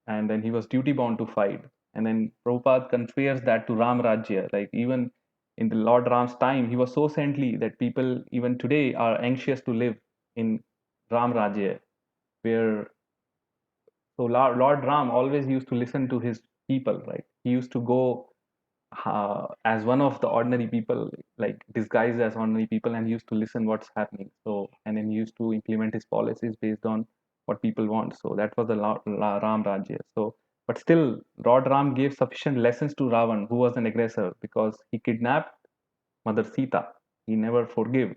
Speaker 1: and then he was duty bound to fight. And then Prabhupada confers that to Ram Rajya. Like even in the Lord Ram's time, he was so saintly that people even today are anxious to live in Ram Rajya, where so Lord Ram always used to listen to his people, right? He used to go as one of the ordinary people, like disguised as ordinary people, and he used to listen what's happening. So, and then he used to implement his policies based on what people want. So that was the Ram Rajya. So, but still, Lord Ram gave sufficient lessons to Ravan, who was an aggressor, because he kidnapped Mother Sita. He never forgave.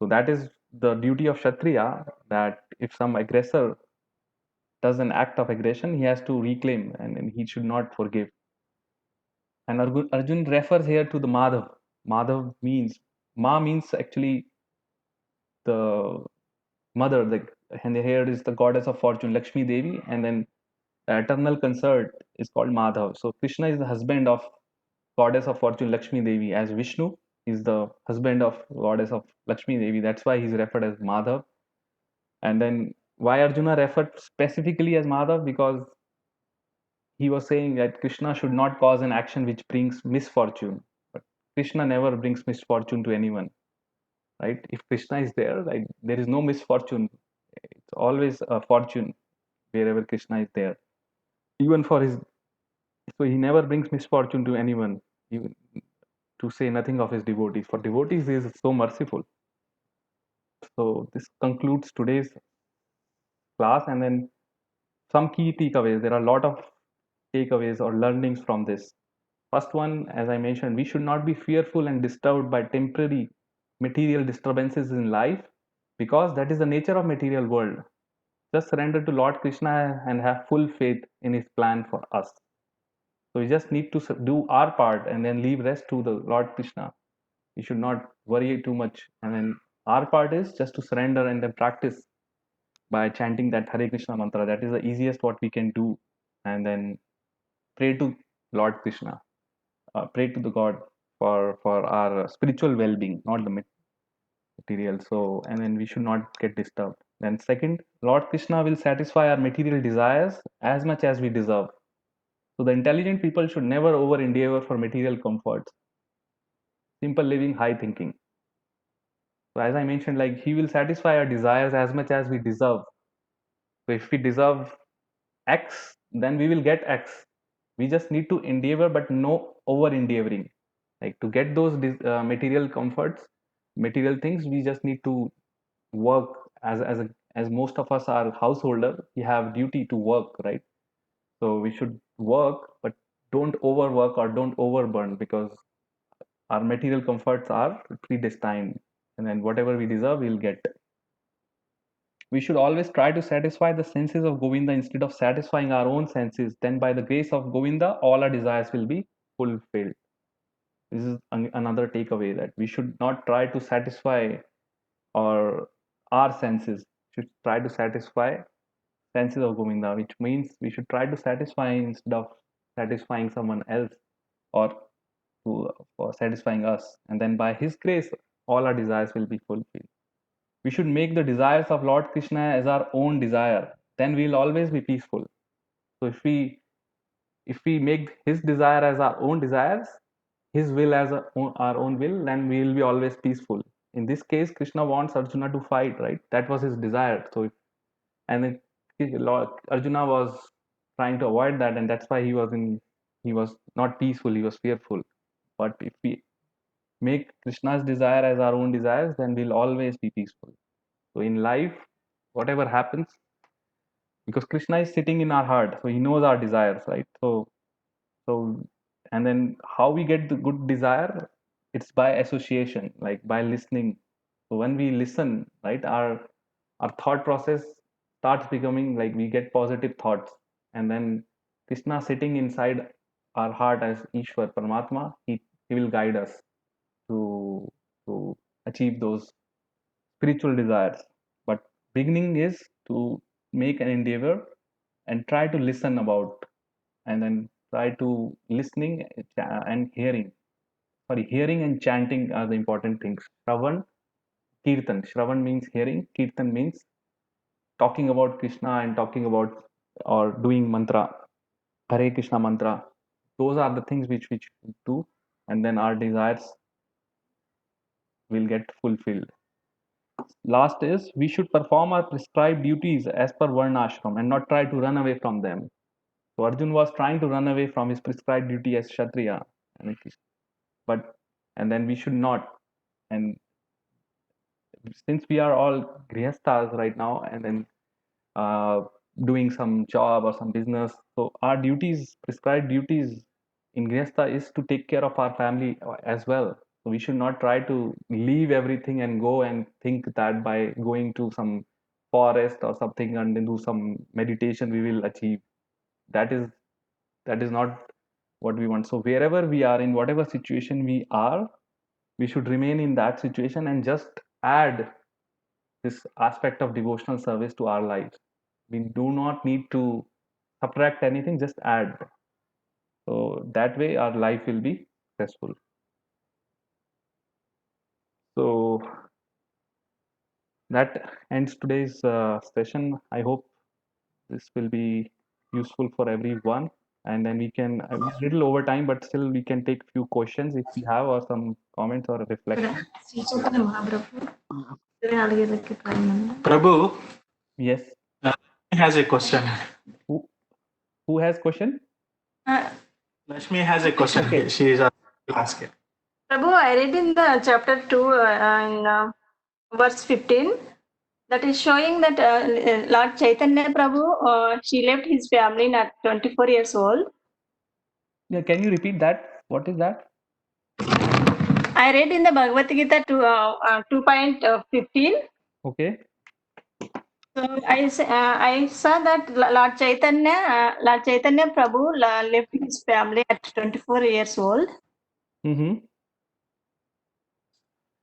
Speaker 1: So that is the duty of Kshatriya, that if some aggressor does an act of aggression, he has to reclaim and he should not forgive. And Arjun refers here to the Madhav. Madhav means, Ma means actually the mother, and here is the goddess of fortune, Lakshmi Devi, and then the eternal consort is called Madhav. So Krishna is the husband of goddess of fortune, Lakshmi Devi, as Vishnu is the husband of goddess of Lakshmi Devi. That's why he's referred as Madhav. And then why Arjuna referred specifically as Madhav? Because he was saying that Krishna should not cause an action which brings misfortune. But Krishna never brings misfortune to anyone, right? If Krishna is there, like there is no misfortune. It's always a fortune wherever Krishna is there. Even for his, so he never brings misfortune to anyone, even to say nothing of his devotees. For devotees, he is so merciful. So this concludes today's class, and then some key takeaways. There are a lot of takeaways or learnings from this. First one, as I mentioned, we should not be fearful and disturbed by temporary material disturbances in life, because that is the nature of material world. Just surrender to Lord Krishna and have full faith in his plan for us. So we just need to do our part and then leave rest to the Lord Krishna. We should not worry too much. And then our part is just to surrender and then practice by chanting that Hare Krishna mantra. That is the easiest what we can do. And then pray to Lord Krishna. Pray to the God for our spiritual well-being, not the material. So, and then we should not get disturbed. Then second, Lord Krishna will satisfy our material desires as much as we deserve. So the intelligent people should never over endeavor for material comforts. Simple living, high thinking. So as I mentioned, like he will satisfy our desires as much as we deserve. So if we deserve X, then we will get X. We just need to endeavor, but no over endeavoring. Like to get those material comforts, material things, we just need to work as most of us are householder. We have duty to work, right? So we should work, but don't overwork or don't overburn, because our material comforts are predestined, and then whatever we deserve, we'll get. We should always try to satisfy the senses of Govinda instead of satisfying our own senses. Then, by the grace of Govinda, all our desires will be fulfilled. This is another takeaway, that we should not try to satisfy our senses. We should try to satisfy senses of Govinda, which means we should try to satisfy instead of satisfying someone else, or for satisfying us. And then, by His grace, all our desires will be fulfilled. We should make the desires of Lord Krishna as our own desire. Then we'll always be peaceful. So if we make his desire as our own desires, his will as our own will, then we will be always peaceful. In this case, Krishna wants Arjuna to fight, right? That was his desire. So, and then Lord Arjuna was trying to avoid that, and that's why he was not peaceful. He was fearful. But if we make Krishna's desire as our own desires, then we'll always be peaceful. So in life, whatever happens, because Krishna is sitting in our heart, so he knows our desires, right? So and then how we get the good desire? It's by association, like by listening. So when we listen, right, our thought process starts becoming like we get positive thoughts, and then Krishna sitting inside our heart as Ishwar Paramatma, he will guide us to to achieve those spiritual desires. But beginning is to make an endeavor and try to listen about, and then try to listening and hearing. Sorry, hearing and chanting are the important things. Shravan, Kirtan. Shravan means hearing, Kirtan means talking about Krishna and talking about or doing mantra, Hare Krishna mantra. Those are the things which we do, and then our desires will get fulfilled. Last is we should perform our prescribed duties as per Varnashram and not try to run away from them. So Arjun was trying to run away from his prescribed duty as Kshatriya, but and then we should not. And since we are all grihasthas right now, and then uh, doing some job or some business, so our duties, prescribed duties in grihastha, is to take care of our family as well. So we should not try to leave everything and go and think that by going to some forest or something and then do some meditation we will achieve. That is not what we want. So wherever we are, in whatever situation we are, we should remain in that situation and just add this aspect of devotional service to our lives. We do not need to subtract anything, just add. So that way our life will be successful. So that ends today's session. I hope this will be useful for everyone. And then we can, we're a little over time, but still we can take few questions if you have, or some comments or reflection.
Speaker 3: Shri Chaitanya Mahaprabhu 24 time ఉంది.
Speaker 9: Prabhu
Speaker 1: Yes.
Speaker 9: has a question.
Speaker 1: Who has question?
Speaker 9: Lakshmi has a question.
Speaker 1: Okay.
Speaker 9: She is asking.
Speaker 3: Prabhu, I read in the chapter 2 in verse 15 that is showing that Lord Chaitanya Prabhu, she left his family at 24 years old.
Speaker 1: Yeah, can you repeat that? What is that?
Speaker 3: I read in the Bhagavad Gita 2.15.
Speaker 1: Okay.
Speaker 3: So I saw that Lord Chaitanya Prabhu left his family at 24 years old.
Speaker 1: Mm-hmm.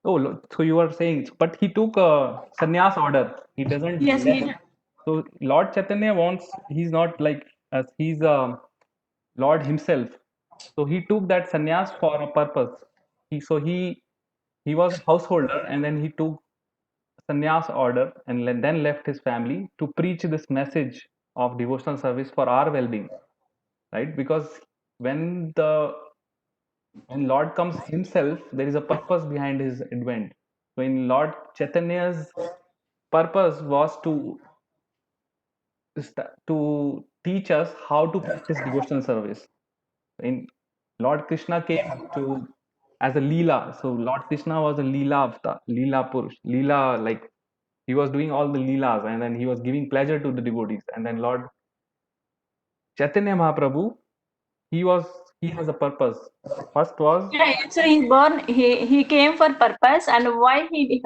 Speaker 1: Oh, so you are saying, but he took a sannyas order. He doesn't.
Speaker 3: Yes, he did.
Speaker 1: So Lord Chaitanya wants. He's not like us. He's Lord himself. So he took that sannyas for a purpose. He was a householder, and then he took sannyas order and then left his family to preach this message of devotional service for our well-being, right? Because when Lord comes himself, there is a purpose behind his advent. So in Lord Chaitanya's purpose was to teach us how to practice devotional service. In Lord Krishna came to as a Leela. So Lord Krishna was a Leela avatar, Leela Purush, Leela, like he was doing all the Leelas, and then he was giving pleasure to the devotees. And then Lord Chaitanya Mahaprabhu, he has a purpose. First was
Speaker 3: So he's born. He came for purpose, and why he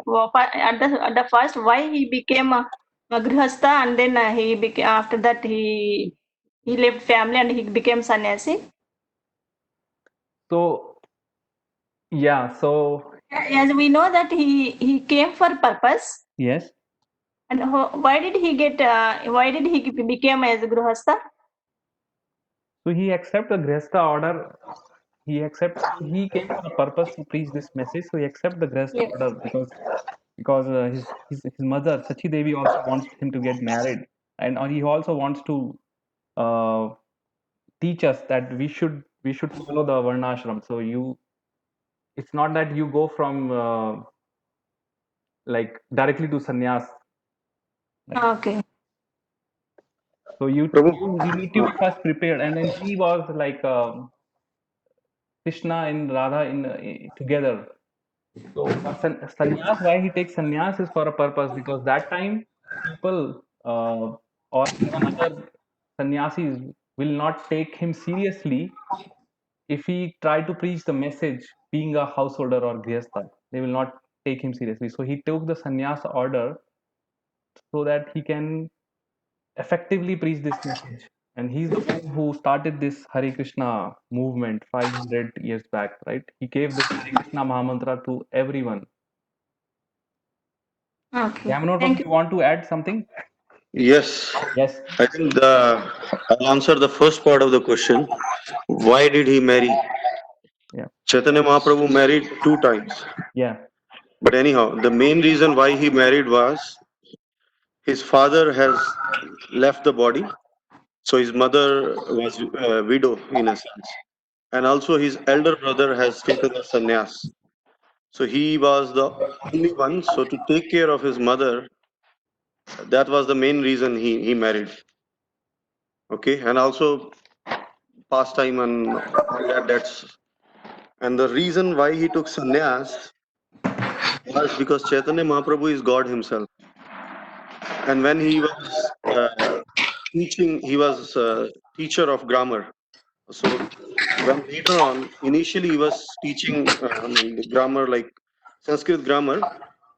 Speaker 3: at the first why he became a grihastha, and then he became, after that he left family and he became sannyasi.
Speaker 1: so yeah. So
Speaker 3: As we know that he came for purpose,
Speaker 1: yes.
Speaker 3: and why did he became as a grihastha?
Speaker 1: So he accepted the Grihastha order. He came for a purpose to preach this message. So he accepted the Grihastha
Speaker 3: Yes.
Speaker 1: order because his mother Sachi Devi also wants him to get married, and he also wants to teach us that we should follow the varnashram. So it's not that you go from like directly to sannyas. Right?
Speaker 3: Okay.
Speaker 1: So you need to be first prepared, and then he was like Krishna and Radha together. So sannyas, why he takes sannyas is for a purpose, because that time people or even other sannyasis will not take him seriously if he try to preach the message being a householder or grihastha. They will not take him seriously. So he took the sannyas order so that he can effectively preach this message. And he's the one who started this Hare Krishna movement 500 years back, right? He gave this Hare Krishna Mahamantra to everyone.
Speaker 3: Okay.
Speaker 1: Yamunot,
Speaker 3: Thank
Speaker 1: you
Speaker 3: you.
Speaker 1: want to add something?
Speaker 10: Yes,
Speaker 1: Yes.
Speaker 10: I think I'll answer the first part of the question. Why did he marry?
Speaker 1: Yeah.
Speaker 10: Chaitanya Mahaprabhu married 2 times.
Speaker 1: Yeah.
Speaker 10: But anyhow, the main reason why he married was his father has left the body. So his mother was a widow in a sense. And also his elder brother has taken the sannyas. So he was the only one. So to take care of his mother, that was the main reason he married. Okay. And also pastime and all that. And the reason why he took sannyas was because Chaitanya Mahaprabhu is God himself. And when he was teaching, he was a teacher of grammar. So when later on, initially he was teaching the grammar like Sanskrit grammar,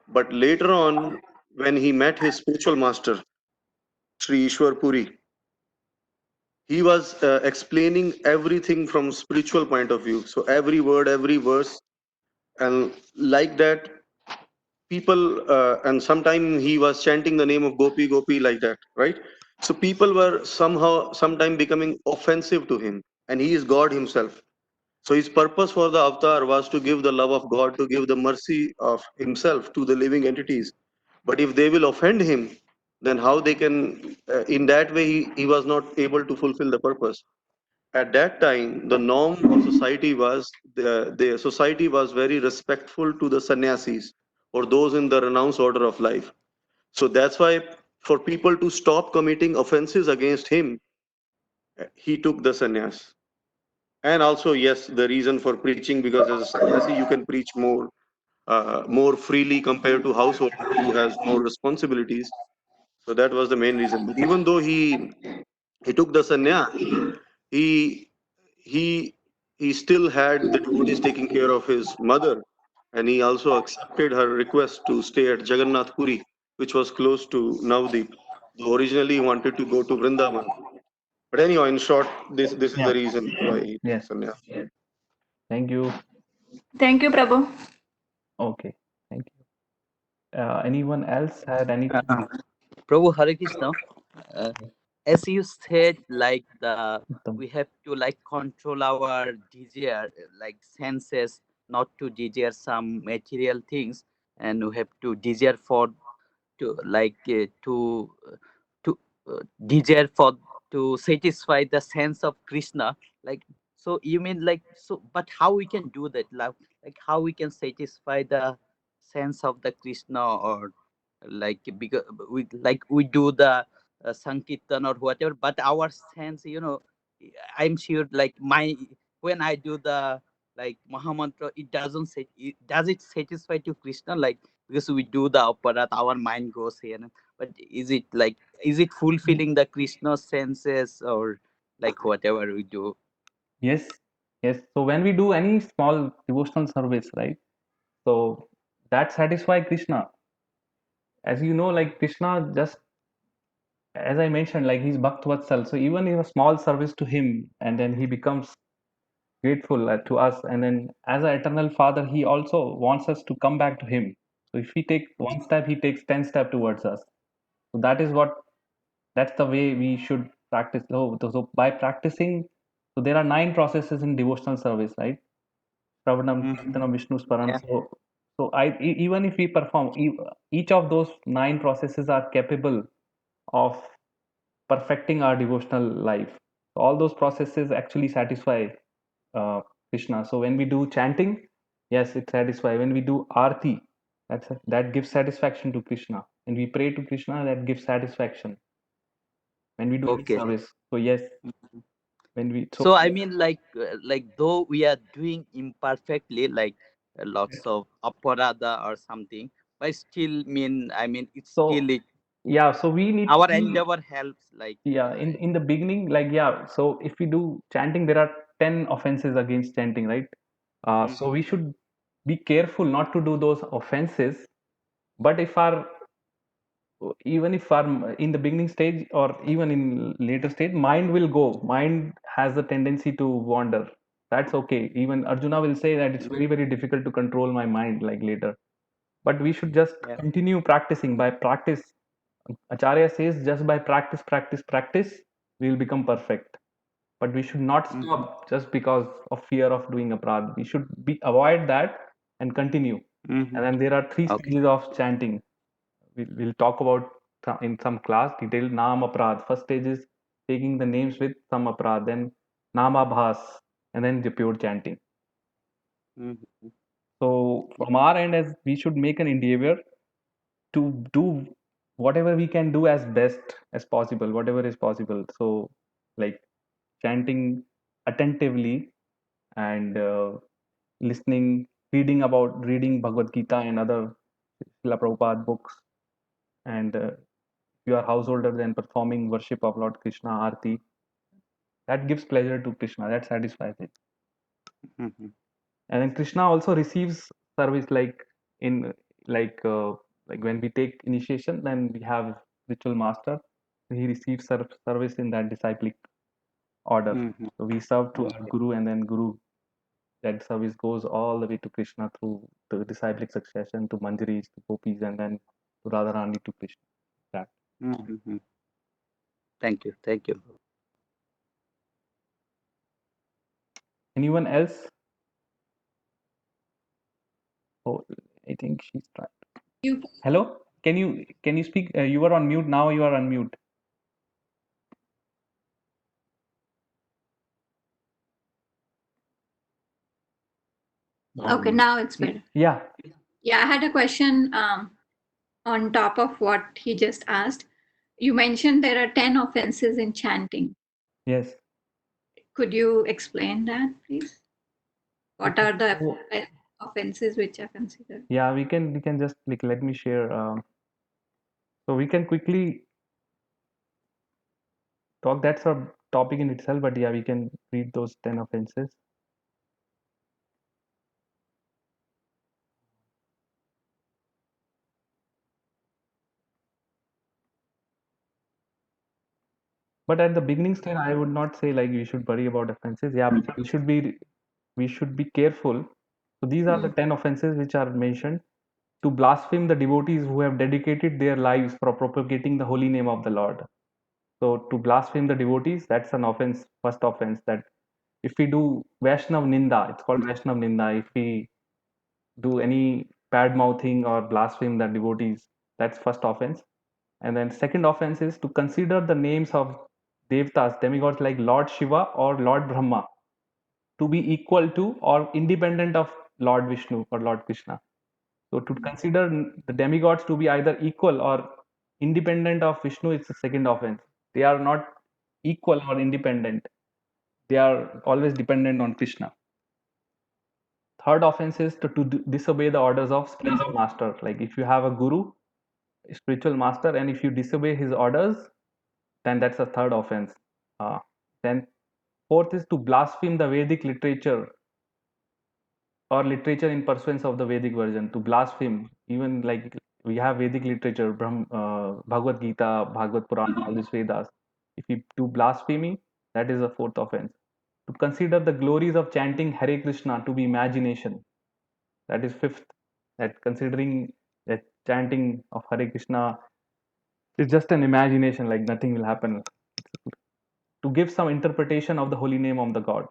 Speaker 10: but later on when he met his spiritual master, Sri Ishwar Puri, he was explaining everything from spiritual point of view. So every word, every verse, and like that, people, and sometime he was chanting the name of Gopi, Gopi, like that, right? So people were sometime becoming offensive to him, and he is God himself. So his purpose for the avatar was to give the love of God, to give the mercy of himself to the living entities. But if they will offend him, then how they can, in that way, he was not able to fulfill the purpose. At that time, the norm of society was, the society was very respectful to the sannyasis or those in the renounced order of life. So that's why for people to stop committing offenses against him, he took the sannyas. And also, yes, the reason for preaching, because as a sannyasi, you can preach more freely compared to householder who has more responsibilities. So that was the main reason. But even though he took the sannyas, he he he still had the devotees taking care of his mother, and he also accepted her request to stay at Jagannath Puri, which was close to Navdeep. Though originally he wanted to go to Vrindavan. But anyhow, in short, this is
Speaker 1: Yeah.
Speaker 10: the reason why he took
Speaker 1: Yes.
Speaker 10: sannyas.
Speaker 1: Thank you.
Speaker 3: Thank you, Prabhu.
Speaker 1: Okay. Thank you. Anyone else had anything?
Speaker 2: Prabhu Hare Krishna, uh, as you said, like
Speaker 1: Uttam.
Speaker 2: we have to like control our desire, like senses, not to desire some material things, and we have to desire for to like to desire for to satisfy the sense of Krishna. Like, so you mean like, so, but how we can do that? Like how we can satisfy the sense of the Krishna, or like, because we do the sankirtan or whatever, but our sense, I'm sure like my, when I do the like mahamantra, it doesn't say it, does it satisfy to Krishna, like, because we do the aparat, our mind goes here, but is it like, is it fulfilling the Krishna senses, or like whatever we do?
Speaker 1: Yes. Yes. So when we do any small devotional service, right? So that satisfies Krishna. As you know, like Krishna, just as I mentioned, like he's Bhakt Vatsal. So even in a small service to him, and then he becomes grateful to us. And then as an eternal Father, he also wants us to come back to him. So if we take one step, he takes 10 steps towards us. So that's the way we should practice. So by practicing, so there are 9 processes in devotional service, right? Shravanam,
Speaker 2: Mhm.
Speaker 1: Kirtanam, Vishnu Sparam.
Speaker 2: Yeah.
Speaker 1: So even if we perform, each of those 9 processes are capable of perfecting our devotional life. So all those processes actually satisfy uh, Krishna. So when we do chanting, yes, it satisfies. When we do arti, that gives satisfaction to Krishna. When we pray to Krishna, that gives satisfaction. When we do any
Speaker 2: Okay.
Speaker 1: service, so yes, when we
Speaker 2: So I mean, like though we are doing imperfectly, like lots of aparada or something, but still mean, I mean, it's still
Speaker 1: so
Speaker 2: it,
Speaker 1: yeah, so we need to
Speaker 2: our
Speaker 1: be,
Speaker 2: endeavor helps, like
Speaker 1: yeah, in the beginning, like, yeah, so if we do chanting, there are 10 offenses against chanting, right? So we should be careful not to do those offenses. But if our, even if our, in the beginning stage or even in later stage, mind has a tendency to wander. That's okay. Even Arjuna will say that it's very, very difficult to control my mind, like later. But we should just
Speaker 2: yeah.
Speaker 1: continue practicing. By practice, Acharya says, just by practice, we will become perfect. But we should not
Speaker 2: Mhm.
Speaker 1: stop just because of fear of doing aparadh. We should avoid that and continue. And
Speaker 2: Mhm.
Speaker 1: then there are 3
Speaker 2: Okay.
Speaker 1: stages of chanting. We'll talk about in some class detailed. Naam Aparadh. First stage is taking the names with some aparadh, then Namabhas, and then the pure chanting.
Speaker 2: Mhm.
Speaker 1: So from our end, as we should make an endeavor to do whatever we can do as best as possible, whatever is possible. So like chanting attentively and listening, reading Bhagavad Gita and other Srila Prabhupada books, and if you are householder, then performing worship of Lord Krishna, Aarti, that gives pleasure to Krishna, that satisfies it.
Speaker 2: Mhm.
Speaker 1: And then Krishna also receives service, like in like like when we take initiation, then we have ritual master. He receives service in that disciplic order.
Speaker 2: Mhm.
Speaker 1: So we serve to our Guru, and then Guru, that service goes all the way to Krishna through the disciplic succession to Manjaris, to Gopis, and then to Radharani, to Krishna. That.
Speaker 2: Mhm. Thank you. Thank you.
Speaker 1: Anyone else? Oh, I think she's trying.
Speaker 8: You.
Speaker 1: Hello? Can you speak? You were on mute. Now you are on mute.
Speaker 8: Okay, now it's better.
Speaker 1: Yeah.
Speaker 8: Yeah, I had a question on top of what he just asked. You mentioned there are 10 offenses in chanting.
Speaker 1: Yes.
Speaker 8: Could you explain that, please? What are the
Speaker 1: So,
Speaker 8: offenses which are considered?
Speaker 1: yeah, we can just like let me share. So we can quickly talk. That's a topic in itself, but yeah, we can read those 10 offenses. But at the beginning stage, I would not say like we should worry about offenses. Yeah, we should be careful. So these are the 10 offenses which are mentioned: to blaspheme the devotees who have dedicated their lives for propagating the holy name of the Lord. So to blaspheme the devotees, that's an offense, first offense. That if we do Vaishnav Ninda, it's called Vaishnav Ninda. If we do any bad mouthing or blaspheme the devotees, that's first offense. And then second offense is to consider the names of devtas, demigods like Lord Shiva or Lord Brahma, to be equal to or independent of Lord Vishnu or Lord Krishna. So to consider the demigods to be either equal or independent of Vishnu is the second offense. They are not equal or independent. They are always dependent on Krishna. Third offense is to disobey the orders of spiritual master. Like if you have a guru, a spiritual master, and if you disobey his orders, then that's a third offense. Then fourth is to blaspheme the Vedic literature or literature in pursuance of the Vedic version. To blaspheme, even like we have Vedic literature, Bhagavad Gita, Bhagavad Purana, all these Vedas. If you do blasphemy, that is a fourth offense. To consider the glories of chanting Hare Krishna to be imagination, that is fifth. That considering that chanting of Hare Krishna is just an imagination, like nothing will happen. To give some interpretation of the holy name of the God.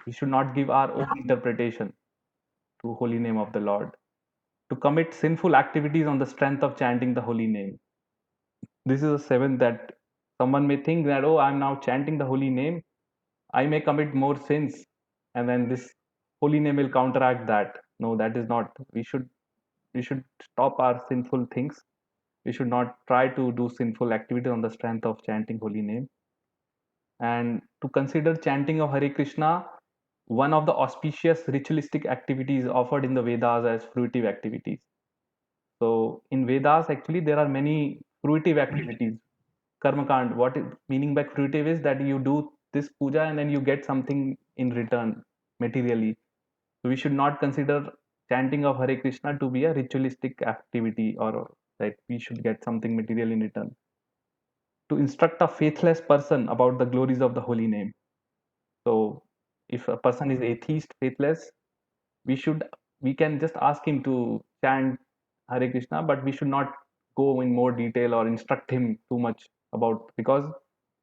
Speaker 1: We should not give our own interpretation to holy name of the Lord. To commit sinful activities on the strength of chanting the holy name. This is a seventh, that someone may think that, oh, I'm now chanting the holy name, I may commit more sins, and then this holy name will counteract that. No, that is not. We should stop our sinful things. We should not try to do sinful activities on the strength of chanting holy name. And to consider chanting of Hare Krishna one of the auspicious ritualistic activities offered in the Vedas as fruitive activities. So in Vedas, actually, there are many fruitive activities. Karmakand, what is meaning by fruitive is that you do this puja and then you get something in return materially. So we should not consider chanting of Hare Krishna to be a ritualistic activity, or that we should get something material in return. To instruct a faithless person about the glories of the holy name. So if a person is atheist, faithless, we can just ask him to chant Hare Krishna, but we should not go in more detail or instruct him too much about, because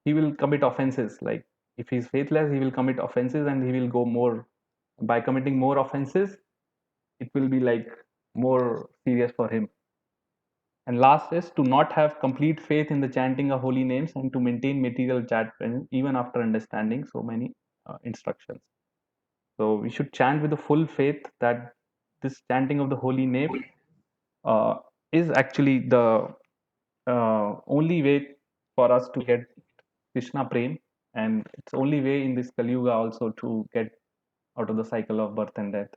Speaker 1: he will commit offenses. Like if he's faithless, he will commit offenses and he will go more. By committing more offenses, it will be like more serious for him. And last is to not have complete faith in the chanting of holy names and to maintain material chant even after understanding so many instructions. So we should chant with the full faith that this chanting of the holy name is actually the only way for us to get Krishna Prem, and it's only way in this Kali Yuga also to get out of the cycle of birth and death.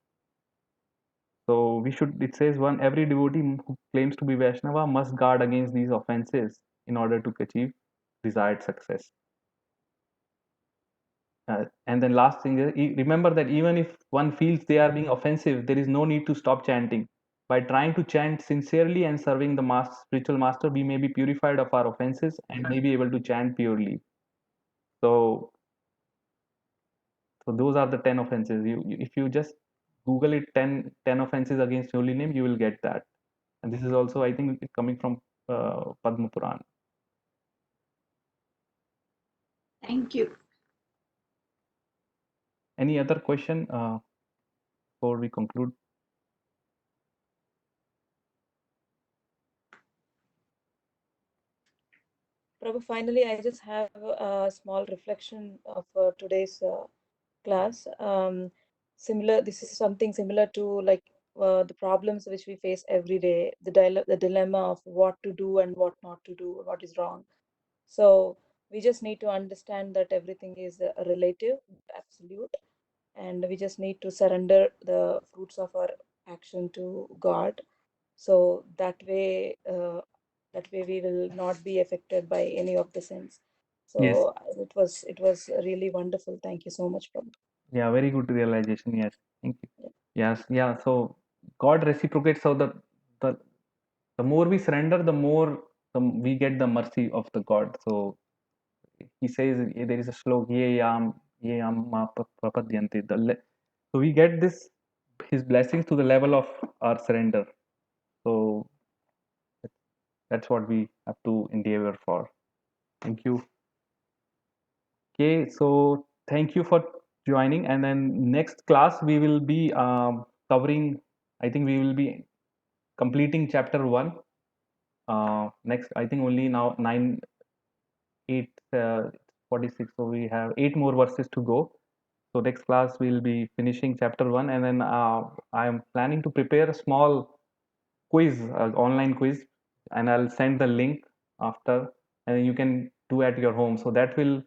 Speaker 1: So we should, it says, one, every devotee who claims to be Vaishnava must guard against these offenses in order to achieve desired success. And then last thing is, remember that even if one feels they are being offensive, there is no need to stop chanting. By trying to chant sincerely and serving the spiritual master, we may be purified of our offenses and may be able to chant purely. So those are the 10 offenses. If you just Google it, 10 offenses against holy name, you will get that. And this is also, I think, coming from Padma Puran.
Speaker 8: Thank you.
Speaker 1: Any other question before we conclude?
Speaker 4: Prabhu, finally, I just have a small reflection of today's class. This is something similar to like the problems which we face every day, the dilemma of what to do and what not to do, what is wrong. So we just need to understand that everything is relative, absolute, and we just need to surrender the fruits of our action to God. So that way we will not be affected by any of the sins.
Speaker 1: Yes.
Speaker 4: So it was really wonderful. Thank you so much, Prabhu.
Speaker 1: Yeah, very good realization. Yes, thank you. Yes, yeah. So God reciprocates. So the more we surrender, the more we get the mercy of the God. So he says there is a slok ye yam ma prapadyante. So we get his blessings to the level of our surrender. So that's what we have to endeavor for. Thank you. Okay, so thank you for joining. And then next class we will be covering. I think we will be completing chapter 1. Next, I think only now 9, 8, 46. So we have 8 more verses to go. So next class we'll be finishing chapter 1, and then I am planning to prepare a small quiz, online quiz, and I'll send the link after, and you can do at your home. So that will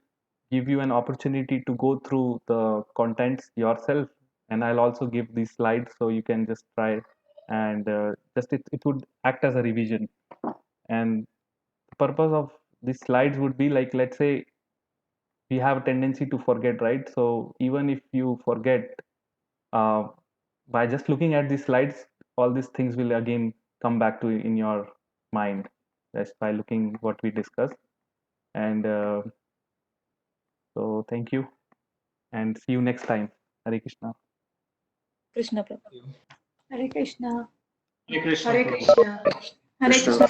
Speaker 1: give you an opportunity to go through the contents yourself, and I'll also give these slides so you can just try, and it would act as a revision. And the purpose of these slides would be like, let's say we have a tendency to forget, right? So even if you forget, uh, by just looking at these slides, all these things will again come back to in your mind just by looking what we discussed. And so thank you, and see you next time. Hare Krishna.
Speaker 4: Krishna Prabhu.
Speaker 8: Hare Krishna.
Speaker 5: Hare Krishna.
Speaker 3: Hare Krishna. Hare Krishna.